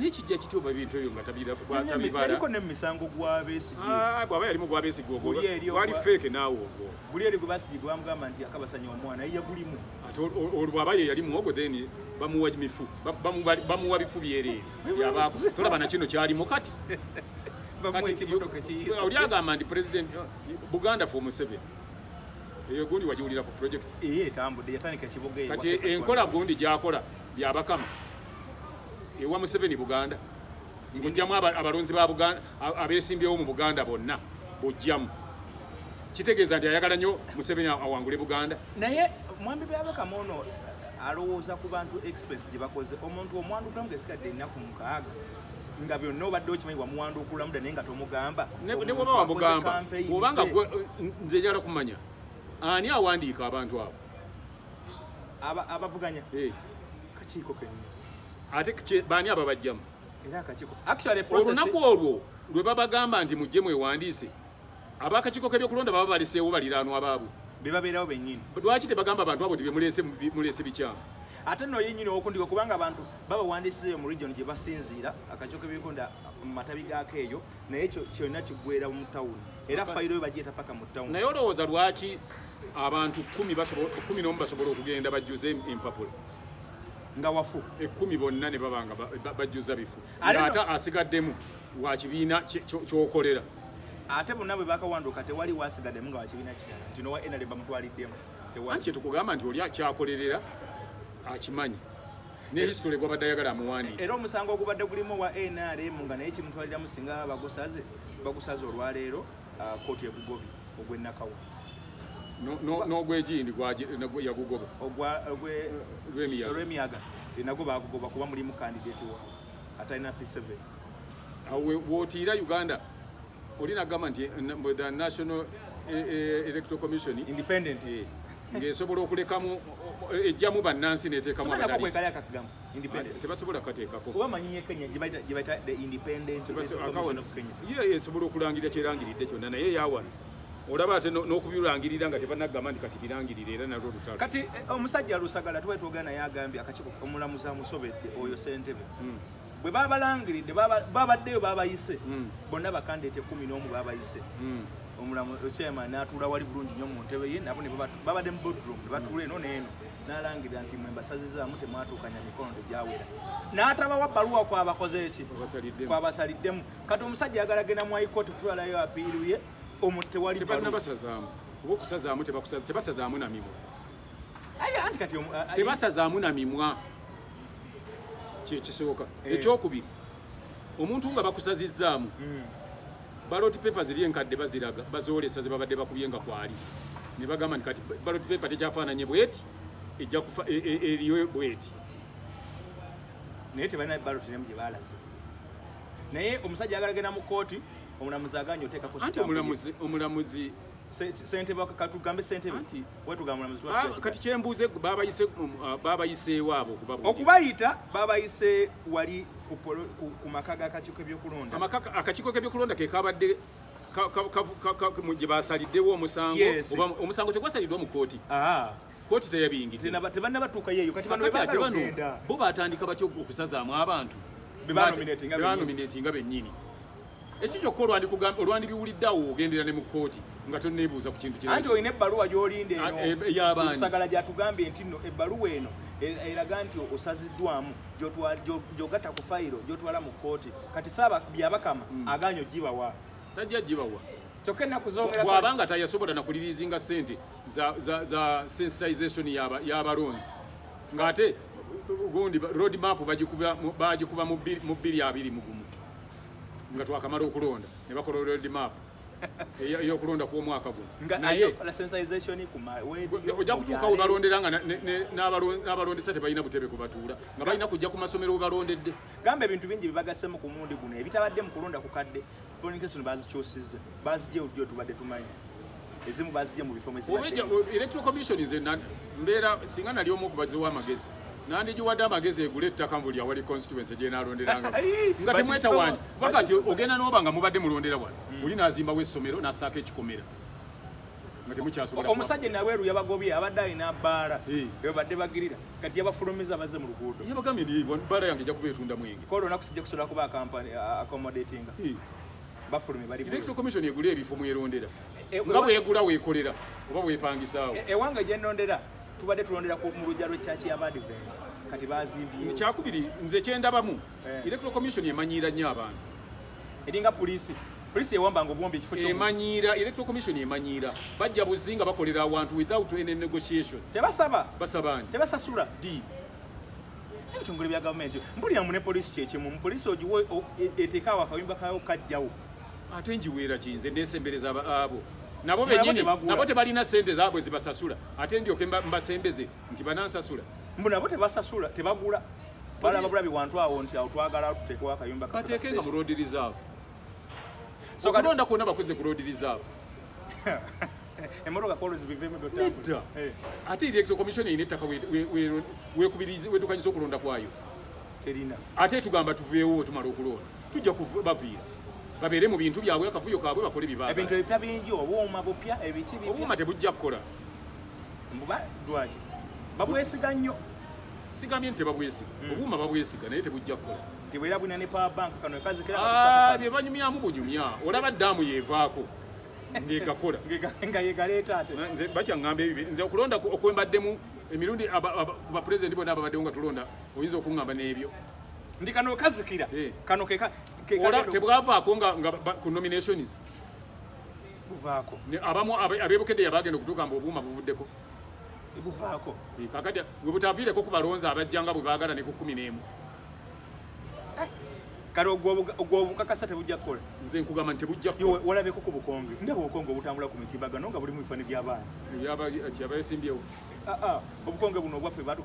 B: n'ekijja kityo oba ebintu ebyo nga tabibala
A: yaliko n'emisango gwa Besigye
B: bw'aba yalimu gwa Besigye ogwo wali feeke naawe ogwo
A: guli eri gwe Besigye gwe bamugamba nti akabasanya omwana ye yagulimu
B: ate olwo bw'aba ye yali muwogo then bamuwa mifu bamuwa bifu byereere yabaako tolaba na kino kyalimu kati oli agamba nti president Buganda for Museveni eyo gundi wagiwulira ku project
A: etambudde yatandika ekibuga eyo
B: kati enkola gundi gyakola byabakama ewa Museveni Buganda ng'ojjamu abalonzi ba Buganda abeesimbyewo mu Buganda bonna bojjamu kitegeeza nti ayagala nnyo Museveni awangule Buganda
A: naye mwambi Bwabyakama ono alowooza ku bantu express gye bakoze omuntu omwandukulamu ngesigadde ennaku 6 nga byonna obadde okimanyi wamuwanduukulamu dda naye nga tomugamba
B: ne bwoba wamugamba obanga nze njagala kumanya ani awandiika abantu abo
A: abavuganya kakiiko kennyini
B: ate baani ababajjamu
A: era akakiiko actually process
B: olunaku olwo lwe babagamba nti mujje mwewandiise ab'akakiiko k'ebyokulonda baba baleseewo baliraanwa baabwe
A: bebabeerawo bennyini
B: lwaki tebagamba abantu abo mulese bikyamu
A: ate no yennyini okundika kubanga abantu babawandiisizeeyo mu region gye basinziira akakiiko k'ebyokulonda mu matabi gaako eyo naye kyonna kiggwera mu tawuni era fayiro yo bagiyeta paka mu tawuni
B: naye olowooza lwaki abantu 11 basobola okugenda bajjuze empapula
A: nga wafu
B: 10 bonna ne babanga bajjuza bifu ate asigaddemu wa kibiina kyokolera
A: ate bonna bwe bakawanduka tewali wasigaddemu nga wakibiina kirala nti nowa NRM bamutwaliddemu
B: anti kyetukugamba nti oli akyakolerera akimanyi ne history gwabadde ayagala amuwandiisa
A: era omusango ogubadde gulimu wa NRM nga naye kimutwaliramu singa bagusaze olwaleero kooti ebugobi ogw'ennakawo
B: n'ogwegindi yagugoba
A: olw'emiyaga nagwo bagugoba kuba mulimu candidate wa atalina P7
B: awe wotiira Uganda oli nagamba nti the National Electoral Commission
A: independent
B: ng'esobola okulekamu ejjamu bannansi n'eteekamu
A: abadali
B: tebasobola kukateekako
A: oba manyiye Kenya gye bayita the independent
B: esobola okulangirira kyerangiridde kyonna naye yawana olaba ate n'okubirangirira nga tebanagamba nti kati birangirire era nalwo olutalo
A: kati omusajja Lusagala tuba twogera naye agambye akakiiko omulamuzi amusobedde oyo ssentebe bwe babalangiridde babaddeyo babayise bonna bakandidate 11 babayise omulamuzi chairman n'atuula wali bulungi nnyo mu ntebe ye nabo babadde mu boardroom ne batuula eno n'eno n'alangirira nti mwe mbasazizaamu temwatuukanya mikono tegyawera n'atabawa bbaluwa kwabakoze eki kwabasaliddemu kati omusajja yagala genda mu high court kutwalayo apiiru ye omuntu tewali
B: tebalina basazaamu oba okusazaamu tebasazaamu na mimwa
A: anti kati
B: tebasazaamu na mimwa kyekisooka ekyokubiri omuntu nga bakusazizzaamu ballot paper ziri enkadde baziraga bazoolesa ze babadde bakubyenga kwali ne bagamba nti kati ballot paper tekyafaananye bweti ejja kufa eriyo bweti
A: naye tebalina ballot nemu gye baalaze naye omusajja agalagenda mu kooti omulamuzi aganye oteekako
B: anti omulamuzi
A: ssentebe katugambe ssentebe wetugamba omulamuzi
B: kati kyembuuze baabayiseewo abo
A: okubayita baabayise wali ku maka g'akakiiko k'ebyokulonda
B: akakiiko k'ebyokulonda ke kabadde gye basaliddewo omusango omusango tegwasaliddwa mu kooti kooti teyabiyingidde
A: tebannabatuukayo eyo kati bano
B: ate bano bo batandika batya okusazaamu abantu bebanominatinga bennyini ekyo kyokka olwandibiwuliddeawo ogendera ne mu kooti nga tonneebuuza ku kintu
A: anti olina ebbaluwa gy'olinda
B: ey'abaani
A: kusagala gyatugambye nti nno ebbaluwa eno eraga nti osaziddwamu gy'ogatta ku fayiro gy'otwala mu kooti kati saaba byabakama aganye ogibawa
B: tajja gibawa
A: kyokka ennaku zongera
B: bw'abanga tayasobola nakulirizinga ssente za sensitization y'abalonzi ng'ate gundi road map bagikuba mu 2021 nga twakamala okulonda ne bakola road map eyokulonda kw'omwaka guno
A: naye
B: ojja kutuuka we balondera nga n'abalondesa tebalina butebe kubatuula nga balina kujja ku masomero we balondedde
A: gamba ebintu bingi byebagasemu ku mundi guno ebitabadde mu kulonda ku kadde pollination bazikyusizza bazigye ojjo tubadde tumanyi ezimu bazigye mu bifo
B: electoral commission nze mbeera singa nali omu okubaziwo amagezi nandigiwadde amagezi egula ettaka mu buli awali constituency gyenalonderanga nga temwetawandi bakati ogenda n'oba nga mubadde mulondera wano oli n'azimbawo essomero n'assaako ekikomera nga temukyasobola
A: omusajja naweeru yabagobye abadde alina bbaala ebadde bagirira kati yabafulumiza baze mu luguudo
B: yabagambye nti bbaala yange ejja kubeetunda mwenge
A: kola olunaku sijja kusobola kuba kampani accommodatinga bafulumye bali
B: electoral commission egula ebifo mwerondera nga bwegula weekolera oba bwepangisaawo
A: ewange gyennondera tubadde tulondera mu lujja lw'ekyaki y'Abadvent kati bazimbye
B: kyakubiri nze kyendabamu electoral commission emanyiira nnyo abantu
A: eringa poliisi ewambanga obwombi ekifo
B: emanyiira electoral commission emanyiira bajja buzinga bakolera awantu without any negotiation basabani
A: tebasasula ebitongole bya gavumenti mpuliramu ne poliisi kyekimu mu poliisi ogiwe eteekaawo akawimba kayo kajjawo
B: ate njiweera kinze nesembereza abo nabo benyini nabo tebalina sente zaabwe zibasasula ate ndyoke mbasembeze nti banansasula
A: mbu nabo tebasasula tebagula balaba bulabi wantu awo nti awo twagala tuteekewo akayumba
B: bateekenga mu road reserve okulonda kwonna bakoze ku road reserve
A: emmotoka kolo zibivemu
B: nedda ate electoral commission erina ettaka wetukanyisa okulonda kwayo
A: terina
B: ate tugamba tuveewo tumala okulonda tujja baviira babeere mu bintu byabwe akavuyo kaabwe bakole bibaaga
A: ebintu ebipya bingi obuuma bupya ebiki bipya
B: obuuma tebujja kukola
A: mbuba lwaki babwesiga nnyo
B: sigambye nti tebabwesiga obuuma babwesiga naye tebujja kukola
A: tibwera bwina ne power bank kano ekazikira
B: bye banyumyamu bunyumya olaba ddaamu yeevaako ng'egakola
A: nga yegaleeta ate
B: nze bakyaŋŋamba ebibi nze okulonda okwembaddemu emirundi ku bapulezidenti bonna ababaddewo nga tulonda oyinza okuŋŋamba n'ebyo
A: ndi kano kazikira kano
B: tebwavaako nga ku nominations
A: buvaako
B: abamu abeebukedde yabagenda okutuuka mbu obuuma buvuddeko
A: buvaako
B: kakati bwe butaviireko ku balonzi abajja nga bwe baagala ne ku 11
A: kale ogwobukakasa tebujja kukola
B: nze nkugamba nti tebujja kukola
A: walabeko ku bukonge ndaba obukonge obutambula ku mitimbagano nga buli mu bifani by'abaana
B: yabayesimbyewo
A: obukonge buno obwaffe
B: oba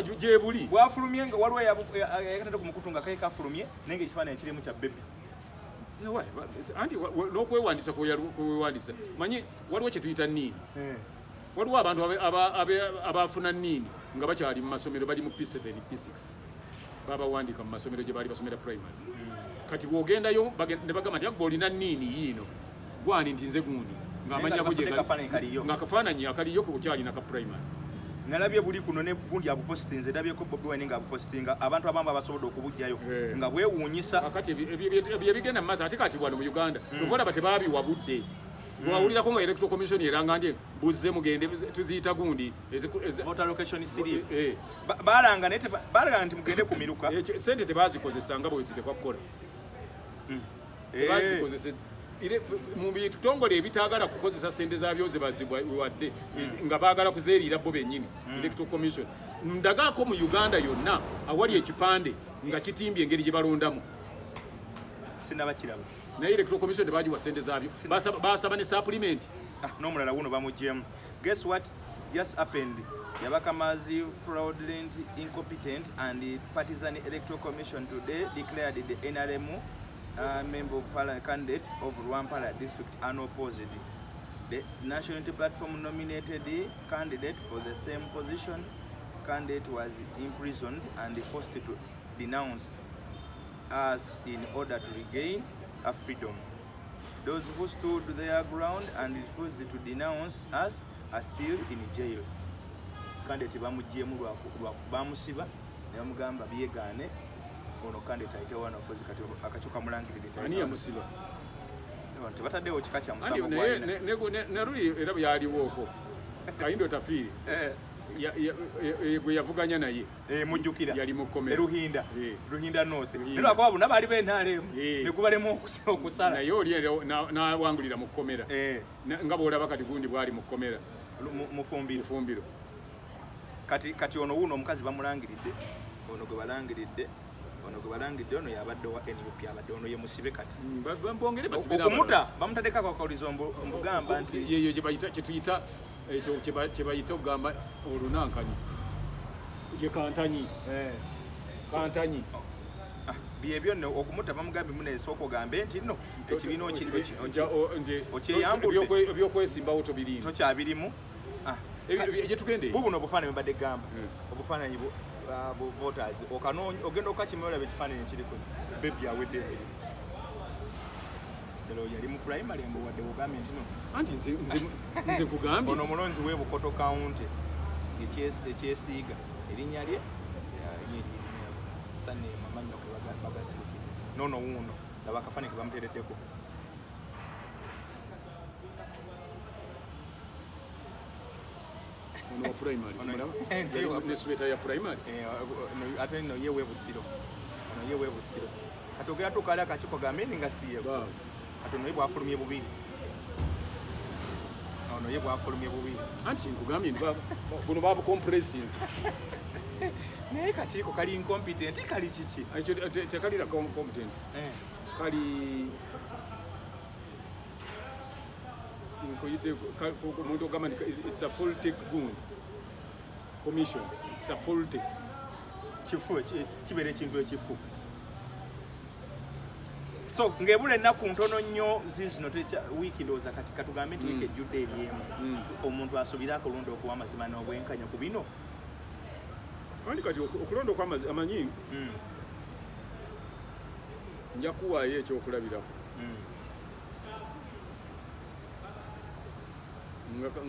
B: gyebuli
A: bwafulumye nga waliwo yakatadde ku mukutu nga kale kafulumye naye nga ekifaananyi kirimu kya bebe
B: anti n'okwewandisa kwewandisa manyi waliwo kye tuyita nniini waliwo abantu abafuna nniini nga bakyali mu masomero bali mu P7 P6 babawandika mu masomero gye baali basomera primary kati bw'ogendayo ne bagamba nti akuba olina nniini yiino gwani nti nze gundi ng'amanya nga akafaananyi akaliyo ku bukyali naka primary
A: nalabye buli kuno ne gundi abupositinze ndabyeko Bobi Wine nga abupositinga abantu abamu abasobodde okubujjayo nga bwewuunyisa
B: kati ebigenda mu maaso ate kati wano mu Uganda tuvolaba tebaabiwa budde bwawulirako nga electoral commission eranga nti buzze mugende tuziyita gundi
A: voter location siri balanga nti mugende kumiruka
B: sente tebazikozesa nga bwe zitekwa kukola tebazikozese mu bitongole ebitagala kukozesa sente zabyo zebazibwadde nga baagala kuzeerira bo bennyini electoral commission ndagaako mu Uganda yonna awali ekipande nga kitimbye engeri gye balondamu
A: sinabakiraba
B: naye electoral commission tebagiwa sente zabyo basaba ne supplement
A: n'omulala wuno bamugyemu. Guess what just happened? Yabakamazi fraudulent, incompetent and partisan electoral commission today declared the NRM member of parliament candidate of Rwampara district unopposed. The National Unity Platform nominated the candidate for the same position. Candidate was imprisoned and forced to denounce us in order to regain a freedom. Those who stood their ground and refused to denounce us are still in jail. Candidate bamugyemu bamusiba ne bamugamba byegane ono candidate ayite wana kozi kati akachuka mulangirire
B: ani yamusiba
A: tebataddewo kika kya musango
B: ne ruli era byaliwoko Kayindo Tafiri gwe yavuganya naye
A: mujjukira
B: yali mukomera
A: Ruhinda North era kwabo nabali b'entale ne kubalemu okusala
B: naye oli n'awangulira mu kkomera nga bw'olaba kati gundi bwali mu kkomera mufumbiro kati ono wuno omukazi bamulangiridde ono gwe balangiridde ono yabadde wa NUP abadde ono ye musibe kati okumuta bamutadeka kwakaulizo mbugamba nti yeyo kyetuyita ekyo kyebayita okugamba olunankanyi ye kantanyi
A: byebyo nno okumuta bamugambe muneesooka ogambe nti nno ekibiina okyeyambudde
B: ebyokwesimbawo tobirimu
A: tokyabirimu
B: gyetugende
A: bubuno obufaananyi mbadde gamba obufaananyi bu voters ogenda okakimera ekifaananyi ekiriko bebi awedde emirimu lero yali mu primary mbu wadde bugambe nti no
B: anti nze kugambye
A: ono mulonzi w'Bukoto county ekyesiiga erinnya lye sanne mamanya ko bagasirikire nono wuno laba akafaananyi ke bamuteereddeko
B: ono primary ne sweta ya primary
A: ate no yewe busiro katogera tukala akachiko gameni nga siye ate no yebwa afulumye bubiri ono yebwa afulumye bubiri
B: anti kinkugambye ndi baba kuno babu compresses
A: naye kachiko kali incompetent kali chichi
B: ekyo tekalira competent kali umuntu ogamba it's a full take gun commission, it's a full take
A: kifu kibere ekintu ekifu. So ngebule ennaku ntono nnyo zizino wiiki ndowooza kati katugambe nti wiiki ejjudde ebyemu omuntu asuubira akulonda okuwa amazima n'obwenkanya ku bino
B: andi kati okulonda okw'amanyi nja kuwaayo ekyokulabirako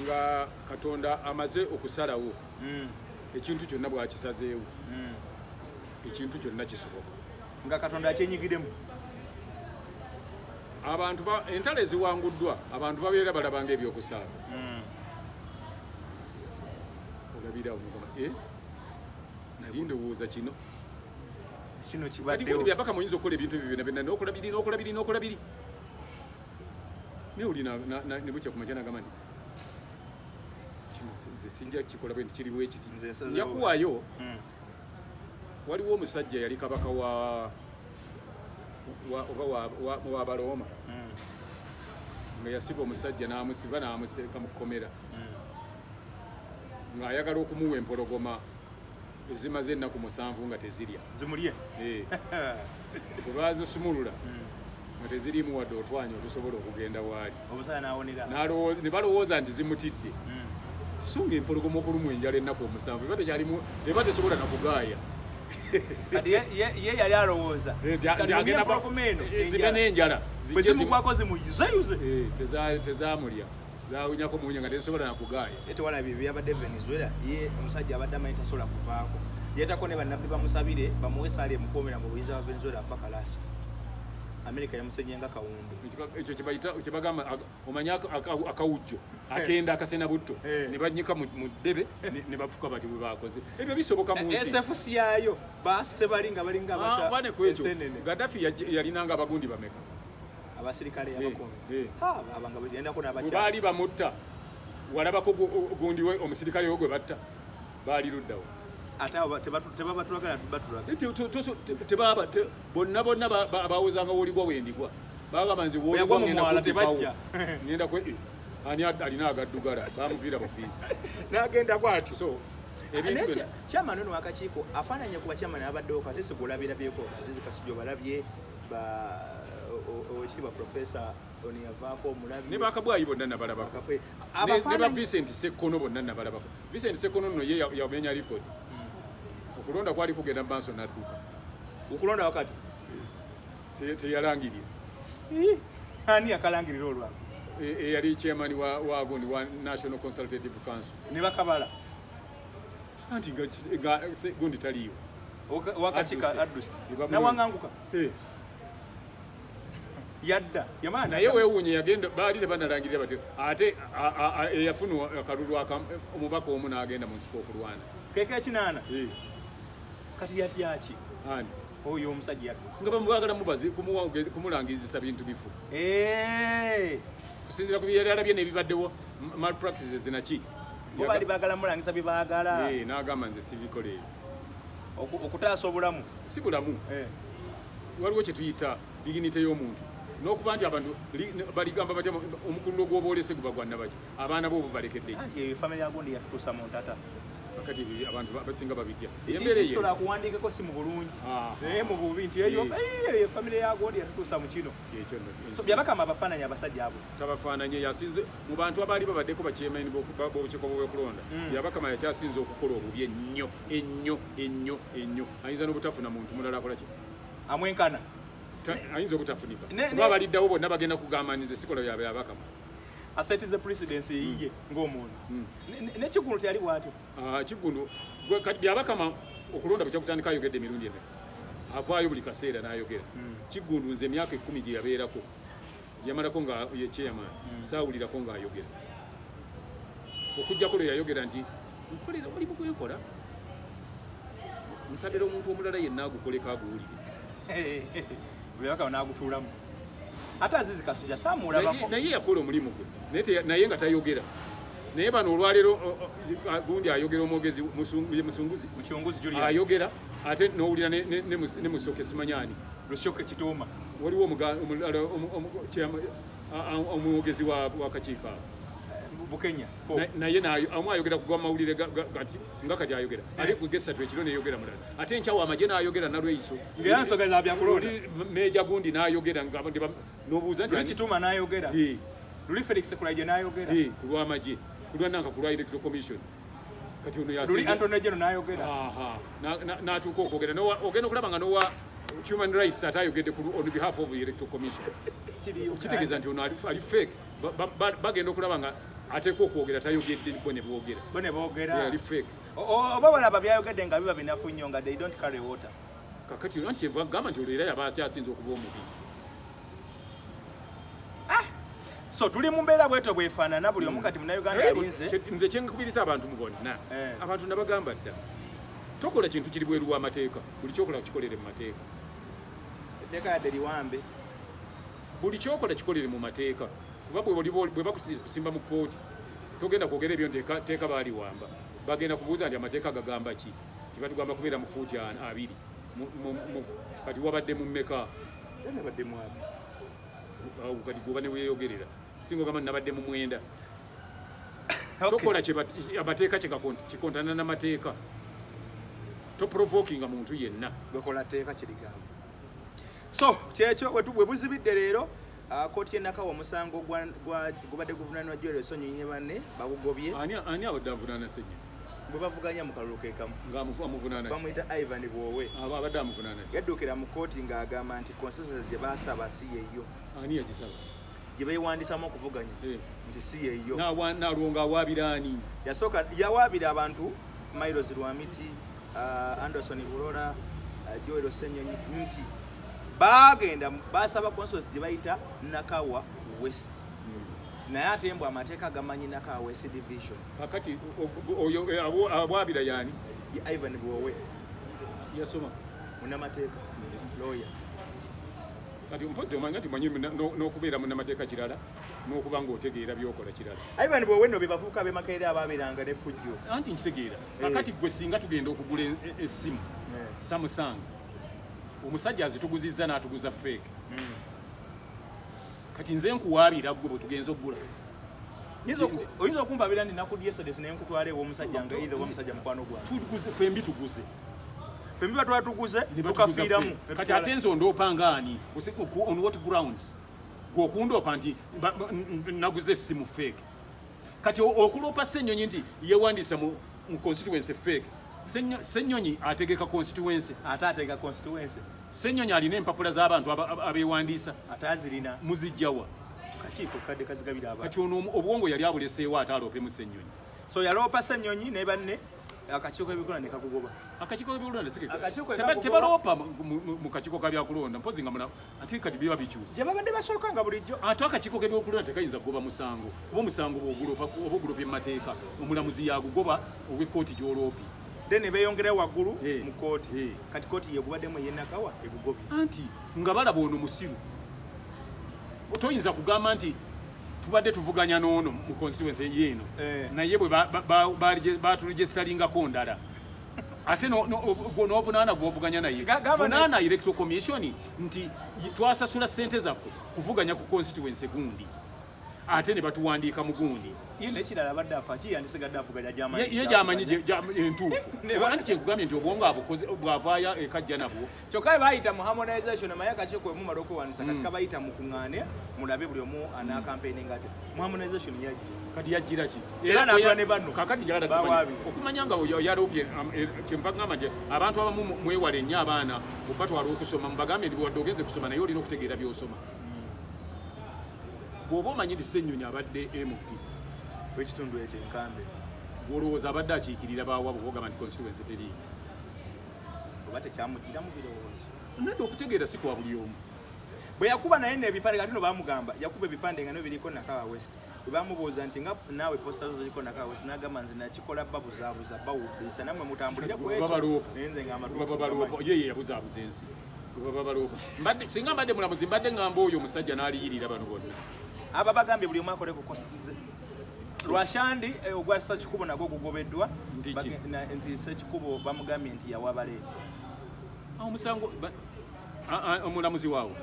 B: nga Katonda amaze okusalawo ekintu kyonna bwakisazeewo ekintu kyonna kisoboka
A: nga Katonda akyenyigidemu.
B: Abantu entalo eziwanguddwa abantu babeera balabanga ebyokusaaga olabira omugoma nali ndowooza kino
A: kibaddewo
B: byapaka muyinza okukola ebintu ebyo byonna n'okulabiri naye oli ne bukya ku makya nagamba nti nze sinja kikola bwe nti kiri bwe kiti njakuwaayo. Waliwo omusajja yali kabaka wa Baroma nga yasiba omusajja n'amusiba n'amuteeka mu kkomera ng'ayagala okumuwa empologoma ezimaze ennaku 7 nga tezirya
A: zimulye
B: bwe baazisumulula nga tezirimu wadde otwanya otusobola okugenda waali ne balowooza nti zimutidde so ng'empologoma okulumwa enjala ennaku 7 eba tesobola nakugaaya
A: ye yali alowooza
B: zibe n'enjala
A: zimugwako zimuyuzeyuze
B: tezamulya zawunyako muwunya nga tezisobola nakugaaya.
A: Tewalabye byabadde Venezuela ye omusajja abadde amanyi tasobola kuvaako yeetako ne bannabbi bamusabire bamuwe saali emukoomera mu buyinza bwa Venezuela mpaka last America yamusenyenga kawundu
B: ekyo kyebagamba omanya akawujjo akenda akasena butto ne banyika mu ddebe ne bafuka bati bwe bakoze ebyo bisoboka mu nsi
A: SFC yayo basse balinga
B: abata Gaddafi yalinanga abagundi bameka
A: abasirikale abakomi abanga bagenda n'abakyala
B: baali bamutta walabako gundi we omusirikale we gwe batta baali luddawo
A: ate tebabatulagala
B: tebaba bonna abawozanga woligwa wendigwa bagamba nze
A: woligwa
B: ngenda ani alina agaddugala bamuviira bufiisi
A: n'agenda bw'atyo
B: so
A: chairman ono wakakiiko afaananye ku bachairman abaddewo kate sigulabirabyeko Azizi Kasujja balabye ekitibwa professor oni yavaako omulabye
B: ne bakabwayi bonna nabalabako ne ba Vincent Sekono bonna nabalabako Vincent Sekono no ye yamenya record okulonda kwali kugenda maaso n'adduka
A: okulonda wakati
B: teyalangirira
A: ani akalangirira olwako
B: yali chairman wa National Consultative Council
A: ne bakabala
B: anti gundi taliyo
A: wakachika Addus na wanganguka yadda yamana
B: naye weewunye yagenda baali tebanalangirira batyo ate eyafuna akalulu omubaka omu n'agenda mu nsiko okulwana
A: keke kinana kati yatyaki
B: ani
A: oyo omusajja
B: nga bamwagala mubazi kumulangizisa bintu bifu kusinzira ku byalabye n'ebibaddewo malpractices naki
A: bali bagala mulangisa bibagala
B: n'agamba nze sibikoleyo
A: okutaasa obulamu
B: si bulamu waliwo kye tuyita dignity y'omuntu n'okuba nti abantu baligamba batya omukululo gw'oboolese gubagwanna baki abaana bo balekedde
A: anti family yagundi yatutuusa mu ntata
B: kati abantu basinga babitya
A: embeera kuwandiikako si mu bulungi naye mu bubi nti eyo family yagundi yatutuusa mu kino byabakama abafaananyi abasajja abo
B: tabafaananye yasinze mu bantu abaali babaddeko bakyemaini b'obukiiko bw'okulonda yabakama yakyasinze okukola obubi ennyo ayinza n'obutafuna muntu mulala akola ki
A: amwenkana
B: ayinza obutafunika kuba baliddawo bonna bagenda kugamba nze sikola byabe abakama
A: asetize presidency yiye ng'omuntu n'ekigundu teyali bw'atyo
B: kigundu byabakama okulonda bwe kyakutandika ayogedde emirundi emeka avaayo buli kaseera n'ayogera kigundu nze emyaka 10 gye yabeerako yamalako nga ye chairman saawulirako ng'ayogera okujjako lwe yayogera nti nkolera omulimu gwekola nsabira omuntu omulala yenna agukoleko aguwulire
A: byabakama n'agutuulamu ate Azizi Kasujja saamulabako
B: naye yakola omulimu gwe naye nga tayogera naye bano olwaleero gundi ayogera omwogezi
A: Mukyunguzi Julius
B: ayogera ate n'owulira ne Musoke simanyani
A: Lushoke Kituuma
B: waliwo omwogezi wa kakiiko
A: Bukenya
B: naye amu ayogera kugwa mawulire nga kati ayogera ali kugesatu ekiro neyogera mulala ate enkyawo amagye n'ayogera nalweiso
A: ngera nsogeza byakulonda
B: meja gundi n'ayogera n'obuuza nti
A: Kituuma n'ayogera Luli Felix Kulaije n'ayogera
B: kulwamagye kulwananka kulwa electoral commission kati ono
A: Luli Anthony Jeno n'ayogera
B: n'atuuka okwogera ogenda okulaba nga nowa human rights ate ayogedde on behalf of the electoral commission kitegeeza nti ono ali fake bagenda okulaba nga ateekwa okwogera tayogedde bo ne boogera ali fake
A: oba balaba byayogedde nga biba binafu nnyo nga they don't carry water
B: kakati anti gamba nti olwo era yaba akyasinza okuba omubi
A: so tuli mu mbeera bweto bwefaanana buli omu kati munnayuganda alinze
B: nze kyenkubiriza abantu mu bonna abantu nabagamba dda tokola kintu kiri bweru w'amateeka buli kyokola kikolere mu mateeka
A: etteeka yadde liwambe
B: buli kyokola kikolere mu mateeka kuba bwe bakusimba mu kkooti togenda kwogera ebyo nteeka baaliwamba bagenda kubuuza nti amateeka gagamba ki tibatugamba kubeera mu fuuti 2 kati wabadde mu mmeka
A: nabadde mu 2
B: kati goba ne weeyogerera singa ogamba nabadde mu 9 tokola amateeka kikontana n'amateeka toprovokinga muntu yenna
A: gwekola teeka kirigamba so kyekyo bwe buzibidde leero kooti y'enakawa omusango gubadde guvunanwa Joel Sonyinye banne bagugobye
B: ani abadde avunaana Ssenyo
A: bwe bavuganya mu kalulu keekamu
B: ng'amuvunaana
A: bamuyita Ivan Bwowe
B: abadde amuvunaana
A: yaddukira mu kooti ng'agamba nti consensus gye baasaba si yeeyo
B: ani yagisaba
A: gye beewandisamu okuvuganya nti si yeeyo
B: nalwonga awaabira ani
A: yasooka yawaabira abantu Miles Lwamiti Anderson Bulola Joel Ssenyonyi nti bagenda basaba consensus gye bayita Nakawa West naye ate mbw amateeka gamanyi Nakawa West Division
B: kakati oyo abwabira yani
A: Ivan Bwowe
B: yasoma
A: munamateeka lawyer
B: kati mpozi omanya nti manyi n'okubeera munnamateeka kirala n'okuba ng'otegeera byokola kirala.
A: Ivan bw'owenno be bavubuka b'Emakerere ababeeranga n'effujjo.
B: Anti nkitegeera kakati gwe singa tugenda okugula essimu Samsung omusajja azituguzizza n'atuguza fake kati nze nkuwaabira gwe bwe tugenza okugula.
A: Oyinza okumpabira ndi nakudi yesterday naye nkutwala ew'omusajja nga either w'omusajja mukwano gwange.
B: Tuguze fembi tuguze.
A: Fembi batwala tuguze tukafiiramu.
B: Kati ate nze ondoopa ngaani on what grounds? Gw'okundoopa nti naguze essimu fake. Kati okuloopa Ssenyonyi nti yeewandiisa mu constituency fake. Ssenyonyi ategeka constituency.
A: Ate ategeka constituency.
B: Ssenyonyi alina empapula z'abantu abeewandiisa.
A: Ate azirina.
B: Muzijjawa.
A: Kakiiko kadde kazigabira abantu.
B: Kati ono obwongo yali abuleseewo ate aloope mu Ssenyonyi.
A: So yaloopa Ssenyonyi ne banne akakiiko k'ebyokulonda ne kakugoba.
B: Akakiiko k'ebyokulonda
A: Akakiiko
B: tebaloopa mu kakiiko kabyakulonda mpozi nga ate kati biba bikyusa.
A: Gye babadde basookanga bulijjo.
B: Ate akakiiko k'ebyokulonda tekayinza kugoba musango. Kuba omusango oba oguloopa emateeka omulamuzi yagugoba ow'ekkooti gy'oloopi.
A: Then ne beeyongerayo waggulu mu kooti. Kati kooti yegubaddemu ey'Enakawa ebugobye.
B: Anti nga balaba ono musiru. Toyinza kugamba nti tubadde tuvuganya n'ono mu constituency yeeno naye bwe baturegistaringako ndala ate n'ovunaana gw'ovuganya naye vunaana electoral commission nti twasasula ssente zaffe kuvuganya ku constituency gundi ate ne batuwandiika mu gundi
A: nekirala abadde afa kiyandisigadde avuganya gy'amanyi
B: ye gy'amanyi entuufu anti kyenkugambye nti obwongo bw'avaayo ekajja nabwo
A: kyokka bayita mu harmonization amaye akakiiko bwe mumala okwewanisa kati kabayita mu kuŋŋaane mulabe buli omu anakampeininga ati mu harmonization yajja
B: kati yajjira ki
A: era n'atula ne banno
B: kakati okumanya nga yaloopye kyempagamba nti abantu abamu mwewale nnyo abaana obatwala okusoma mubagambe nti bwadde ogenze kusoma naye olina okutegeera by'osoma bw'oba omanyi nti Ssenyonyi abadde MP
A: w'ekitundu ekyo enkambe
B: olowooza abadde akiikirira baawa bwogamba nti constituency teriiyo
A: oba tekyamugiramu birowoozo
B: nadde okutegeera si kwa buli omu
A: bwe yakuba naye n'ebipande kati no baamugamba yakuba ebipande nga nyo biriko Nakawa West bwe baamubuuza nti nga naawe posta zo ziriko Nakawa West n'agamba nze nakikola babuzaabuza bawuddisa nammwe mutambulire ku ekyo naye nze nga
B: amatuufu ye yabuzaabuza ensi singa mbadde mulamuzi mbadde ngamba oyo omusajja n'aliyirira bano bonna
A: aba bagambye buli omu akole ku kosti ze Lwashandi ogwa Ssekikubo nagwo gugobeddwa nti Ssekikubo bamugambye nti yawa baleeti
B: omusango omulamuzi waawo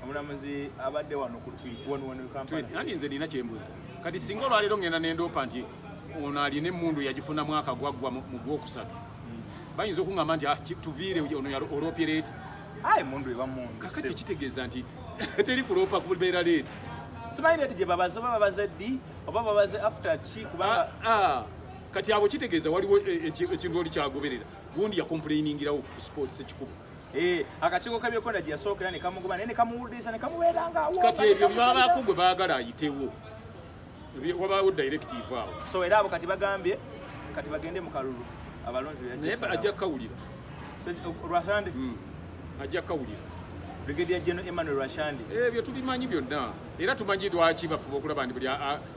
A: omulamuzi abadde wano ku wano Kampala
B: andi nze nina kyembuza kati singa olwaleero ngenda nendoopa nti ono alina emmundu yagifuna mwaka gwaggwa mu gwokusatu bayinza okuŋŋamba nti tuviire ono oloopye leeti
A: mundu eba mundu
B: kakati ekitegeeza nti teri kuloopa kubeera leeti
A: simanyi nti gye babaze oba babaze ddi oba babaze after ki kubanga
B: kati abo kitegeeza waliwo ekintu oli kyagoberera gundi yakomplainingirawo ku sport Ssekikubo
A: akakiiko k'ebyokulonda gye yasookera ne kamugoba naye ne kamuwuliriza ne kamubeeranga
B: kati ebyo byabaako gwe baagala ayitewo wabaawo directive awo
A: so era abo kati bagambye kati bagende mu kalulu abalonzi
B: naye ajja kukawulira
A: Lwashandi
B: ajja kukawulira
A: Brigadier General Emmanuel Lwashandi
B: ebyo tubimanyi byonna era tumanyi lwaki bafuba okulaba nti buli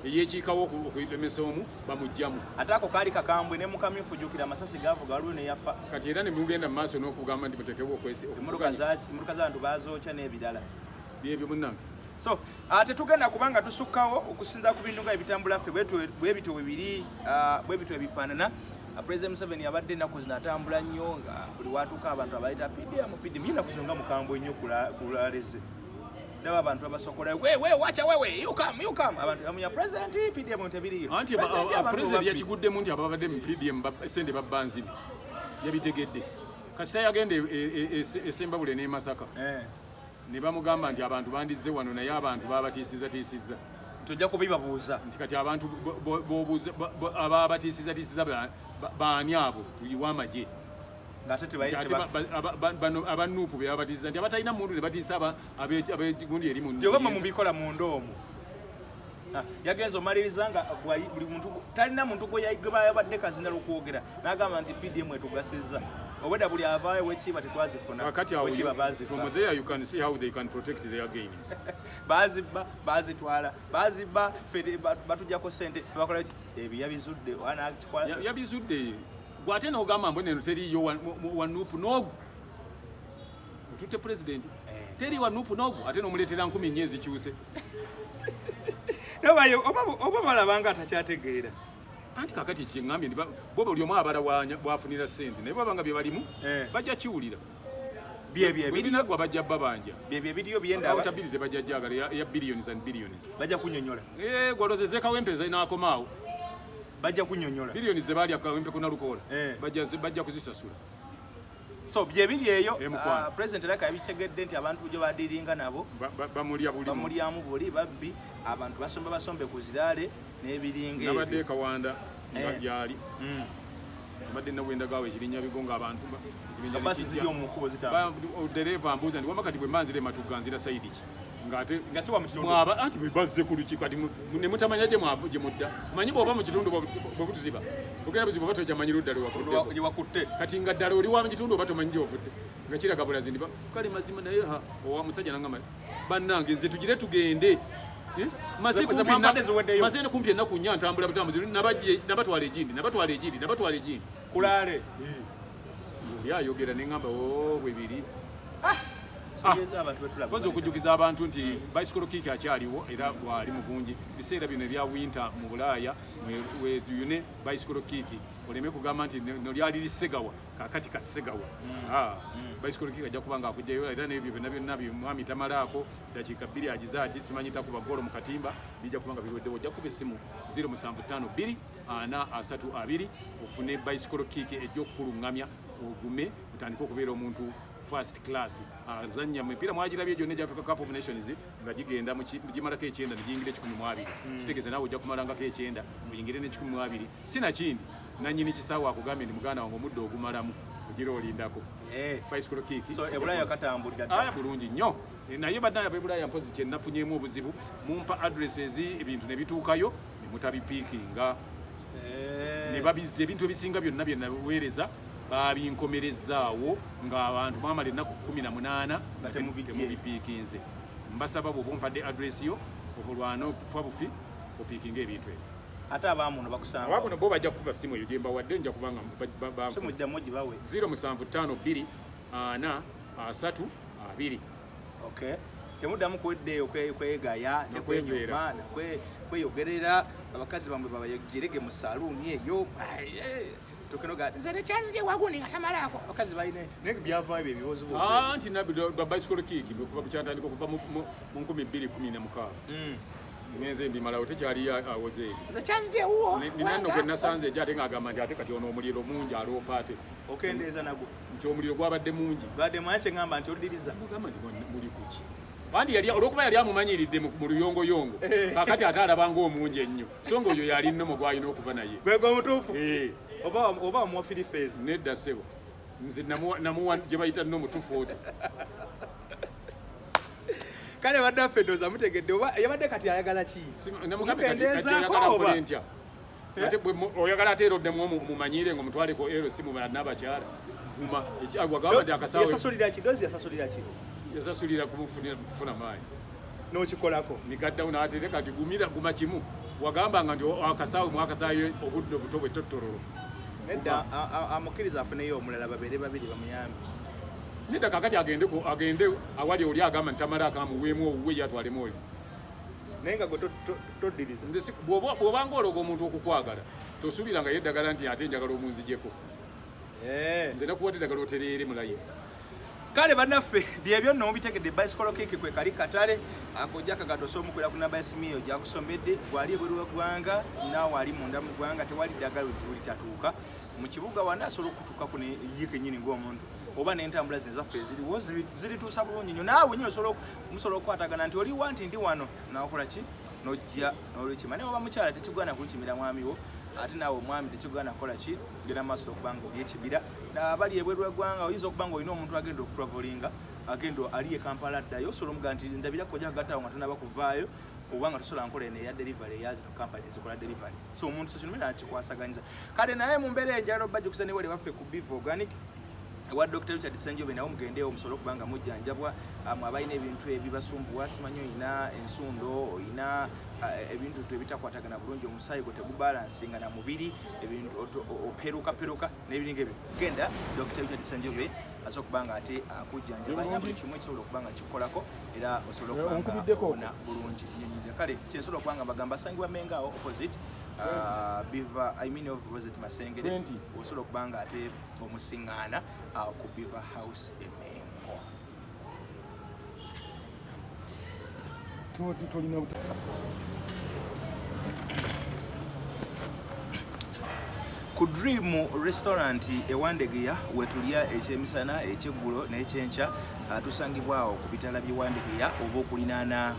B: eyekiikawo okulemesa omu bamugjamu
A: ate ako kaali kakambwe ne mukamyufu jjukira amasasi gaavuga waliwo ne yafa
B: kati era ne mugenda mu maaso n'okugamba nti mutekewo
A: emmotoka z'abantu bazookya n'ebirala
B: byebyo munnange
A: so tetugenda kubanga tusukkawo okusinza ku bintu nga ebitambula ffe bwe bityo ebifaanana President Museveni abadde ennaku zino atambula nnyo nga buli watuuka abantu abayita PDM yennaku zino nga mukambwe nnyo kulaleze ndaba abantu babasokolayo wacha wewe you come abantu bamunya President PDM tebiriyo
B: anti President yakiguddemu nti ababadde mu PDM sente babbanzibi yabitegedde kasita yagenda esembabule ne Masaka ne bamugamba nti abantu bandizze wano naye abantu babatiisizza
A: tujja kubibabuuza
B: nti kati abantu ababatiisizza baani abo tuyiwa amagye abanuupu be babatiisiza nti abatalina muntu ne batiisa ab'egundi eri
A: gyobama mubikola munda omwo yagenza omaliriza nga buli muntu talina muntu gwe bayabadde kazinala okwogera n'agamba nti PDM etugasizza obwedda buli avaayo wekiiba tetwazifuna
B: from there you can see how they can protect their gains
A: bazibba bazitwala bazibba batujjako sente bakola ki ebyo yabizudde
B: yabizudde gwate n'ogamba mbu neno teriyo wanuupu n'ogu otutte president teri wa nupu nogu ate nomuletera 10 nyezi kyuse
A: nabayo oba balabanga atacyategeera
B: anti kakati kyengambye bo buli omu abala bwafunira sente naye babanga bye balimu bajja kiwulira binagwa bajja babanja
A: byebyo byendaba
B: tabirite bajja jagala ya billions and billions
A: bajja kunyonyola
B: gwalozeze kawempeza inakomaawo
A: bajja kunyonyola
B: billions ze bali akawempe kuna lukola bajja kuzisasula
A: so byebiri eyo president laka yabitegedde nti abantu byo badiringa nabo bamulyamu buli babbi abantu basombe kuzirale n'ebiringa
B: nabadde kawanda ngalyali nabadde nawenda gawe ekirinya bigonga abantu
A: basi ziri omukubo zitamba
B: dereva mbuza ndi wamakati bwe manzire matuganzira saidi ki ngate
A: ngasi wa mukitundu
B: mwaba anti bebazze ku luki kati ne mutamanyaje mwavu je mudda manyi bwoba mu kitundu bwe kutuziba ogenda buzibu bato jamanyiro ddalo
A: wakutte
B: kati nga ddalo oli wa mu kitundu bato manyi ovudde nga kiraga bulazi ndi kale mazima naye ha owa musajja nangama bannange nze tugire tugende mazene kumpi ennaku nnya ntambula butambuzi nabatwala egindi
A: kulale
B: yayogera neŋŋamba bwebiri poza okujukiza abantu nti bicycle kick akyaliwo era bwali mu bungi biseera bino ebya winter mu Bulaaya weyune bicycle kick oleme kugamba nti nolyali lisegawa kakati kasegawa bicycle kick ajja kubanga akujjayo era nebyo byonna byonna mwami tamalaako dakiika 2 agizaati simanyi takuba golo mu katimba bijja kubanga biroddewo ojja kuba essimu 0752 432 ofune bicycle kick ejja okukuluŋŋamya ogume otandika okubeera omuntu first class azanya mpira mwagirabye gyonna Africa Cup of Nations nga gigenda gimalako 9 negiyingira 12 kitegeeza nawe ojja kumalangako 9 oyingire ne 12 sina kindi nanyini kisaawa akugambye ndi muganda wange omuddo ogumalamu ogira olindako bicycle kick
A: so ebulayo katambulira
B: bulungi nnyo naye baddayo ab'ebulaaya mpozi kye nafunyemu obuzibu mumpa addresses ebintu ne bituukayo ne mutabipiikinga ne babizza ebintu ebisinga byonna bye naweereza babinkomerezaawo ng'abantu mwamala ennaku 18 temubipiikinze mbasaba bw'ompadde address yo ovulwana okufa bufi opiikinga ebintu ebyo
A: ate abaamuno bakusanga
B: abaamuno bo bajja kukuba simu eyo gye mbawadde nja kubanga
A: simu ddemu gibawe
B: 0752 432
A: okay temuddamu kuweddeeyo kwegaya tekwenyuma kweyogerera abakazi bamwe babayogirege mu saluuni eyo nzene kyanzije waguni katamalako abakazi baine naye byavaayo bye biwozi
B: anti nabbi bicycle kick okuva bukyatandika okuva mu 2016 ngenze mbimalawo tekyali awoze ebyo
A: kyanzije uwo
B: ninanno gwe nasanze ejja ate ng'agamba nti ate kati ono omuliro mungi aloopa ate
A: okendeeza nagwo
B: nti omuliro gwabadde mungi
A: badde mwanche ngamba nti odiriza
B: mugamba nti muli kuki wandi olwokuba yali amumanyiridde mu luyongoyongo kakati ate alabanga omungi ennyo so nga oyo yali nnomo gwalina okuba naye
A: gwegwe omutuufu oba omuwa filifeezi
B: nedda ssebo nze namuwa gye bayita nnomo 240
A: kale baddaffe ndooza mutegedde oba yabadde kati ayagala ki
B: namugambeakola ntya ate oyagala ate eroddemu mumanyire nga omutwaleko ero si munabakyala guma wagamba nti
A: akasayasasulira ki dozi yasasulira ki
B: yasasulira kufuna maanyi
A: n'okikolako
B: nigaddawo n'atere kati guma kimu wagambanga nti akasaawe mwakasaayo obudde obuto bwe tottorolo
A: nedda amukkiriza afuneyo omulala babeere babiri bamuyambi
B: nedda kakati agende awali oli agamba nti tamala akamuweemu owuwe yatwalemu oli
A: naye nga gwe toddiriza
B: bw'obanga ologa omuntu okukwagala tosuubiranga ye eddagala nti ate njagala omunzijeko nze nakuwadde eddagala otereere mulayi
A: kale bannaffe byebyo nno mubitegedde bicycle kick kwe kali katale akojja kagadosa omukwera ku namba esimiyo gyakusomedde gwali ebweru w'eggwanga naawe ali munda mu ggwanga tewali ddagala litatuuka mu kibuga wanda asobola okutuuka ku ye kennyini ng'omuntu oba n'entambula zino zaffe eziriwo zirituusa bulungi nnyo naawe nyo musobola okukwatagana nti oliwa nti ndi wano nakola ki nojja n'olukima naye oba mukyala tekigwana kulukimira mwami wo ate naawe omwami tekigwana kukola ki genda maaso okubanga oli ekibira abali ebweru w'eggwanga oyinza okuba nga olina omuntu agenda okutravolinga agenda ali e Kampala addayo osobola omugaa nti ndabirako ojja kagattawo nga tonaba kuvaayo obanga tosobola nkola eno eya delivery eyazino kampani ezikola delivery so omuntu so kino bina kikwasaganyiza kale naye mu mbeera enjala obajjukiza ne wali waffe ku Beef Organic ewa Dr. Richard Ssenjobe nawe mugendeewo musobole okubanga mujjanjabwa abalina ebintu ebibasumbuwa simanyi oyina ensundo oyina ebintu ebitakwatagana bulungi omusaayi gwe tegubalansinga na mubiri ebintu operuka n'ebiringa ebyo genda Dr. Richard Ssenjobe asobola okuba nga ate akujjanjaba buli kimu ekisobola okuba nga kikolako era osobola okuba nga ona bulungi nnyonyi kale kyensobola okuba nga bagamba basangibwa Mengawo opposite Beaver opposite Masengere osobola okuba nga ate omusiŋŋaana ku Beaver House e Mengo. Ku Dream Restaurant ewandegeya wetulya ekyemisana ekyeggulo n'ekyenkya tusangibwawo ku bitala by'ewandegeya oba okulinaana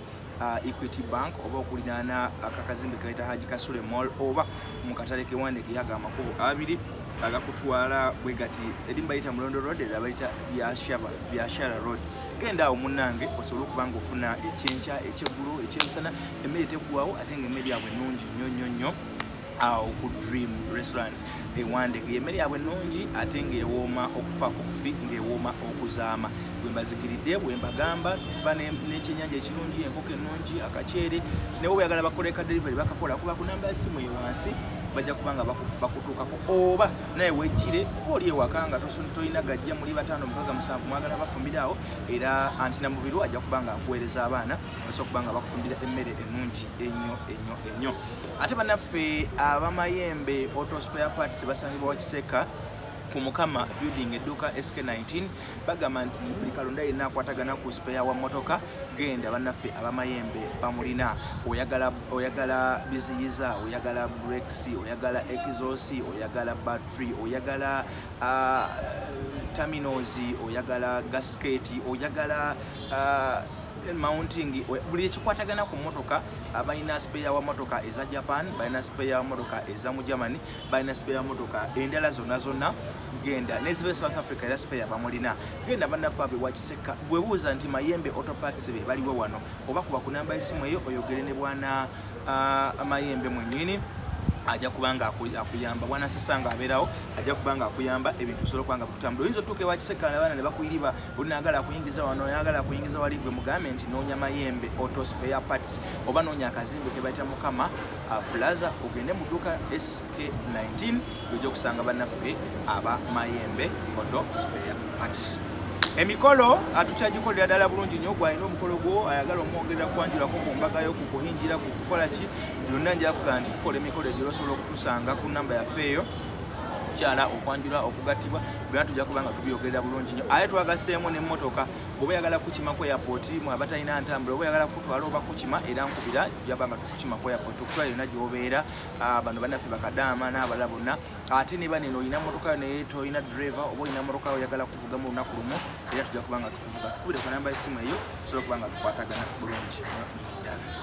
A: Equity Bank oba okulinaana akakazimbe kayita Haji Kasule Mall oba mu katale k'ewandegeya ag'amakubo abiri agakutwala bwe gati edimba bayita Mulondo Road era bayita Byashara Road. Genda awo munnange osobola okuba nga ofuna ekyenkya ekyeggulo ekyemisana emmere teggwawo ate ng'emmere yabwe ennungi nnyo awo ku Dream Restaurant ewandegeya emmere yabwe ennungi ate ng'ewooma okufaako kufi ng'ewooma okuzaama bwe mbazikiridde bwe mbagamba tuba n'ekyennyanja ekirungi enkoko ennungi akaceere ne bwe oyagala bakoleka delivery bakakola kuba ku namba yasimu eyo wansi bajja kuba nga bakutuukako oba naye wejjire oba oli ewaka nga tolina gajja muli 5 6 7 mwagala bafumbire awo era Antina Mubiru ajja kuba nga akuweereza abaana basobola kuba nga bakufumbira emmere ennungi ennyo ate bannaffe abamayembe auto spare parts basangibwa Wakiseka ku Mukama building edduuka SK19 bagamba nti buli kalonda yenna akwatagana ku spare wa motoka genda bannaffe abamayembe bamulina oyagala biziyiza oyagala brakes oyagala exhaust oyagala battery oyagala terminals oyagala gasket oyagala mounting buli ekikwatagana ku motoka abalina spare wa motoka eza Japan balina spare wa motoka eza mu Germany balina spare wa motoka endala zonna genda nezibe South Africa era spare bamulina genda bannaffe abe Wakiseka bwebuuza nti Mayembe Auto Parts be baliwo wano oba kuba ku namba y'essimu eyo oyogere ne bwana Mayembe mwennyini ajja kubanga akuyamba bwana Sisanga abeerawo ajja kubanga akuyamba ebintu bisobola kubanga bikutambula oyinza otuuka Wakiseka n'abaana ne bakuyiriba olinaagala kuyingiza wano oyagala kuyingiza wali gwe mugambe nti noonya Mayembe Auto Spare Parts oba noonya akazimbe ke bayita Mukama Plaza ogende mu dduuka SK19 ojja okusanga bannaffe aba Mayembe Auto Spare Parts. Emikolo atukyagikolerera ddala bulungi nnyo gwalina omukolo gwo ayagala omwongerera kwanjulako ku mbaga yo ku kuhinjira ku kukola ki byonna njala kugaa nti tukola emikolo egyo osobola okutusanga ku namba yaffe eyo okukyala okwanjula okugattibwa byonna tujja kuba nga tubyogerera bulungi nnyo ate twagaseemu n'emmotoka bw'oba oyagala kukima ku airport mu abatalina ntambula oba oyagala kutwala oba kukima era nkubira tujja kuba nga tukukima ku airport tukutwala yonna gy'obeera bano bannaffe bakadaama n'abalala bonna ate ne banene olina mmotoka yo naye tolina driver oba olina mmotoka yo oyagala kuvuga mu lunaku lumu era tujja kuba nga tukuvuga tukubire ku namba y'essimu eyo tusobola okuba nga tukwatagana bulungi ddala.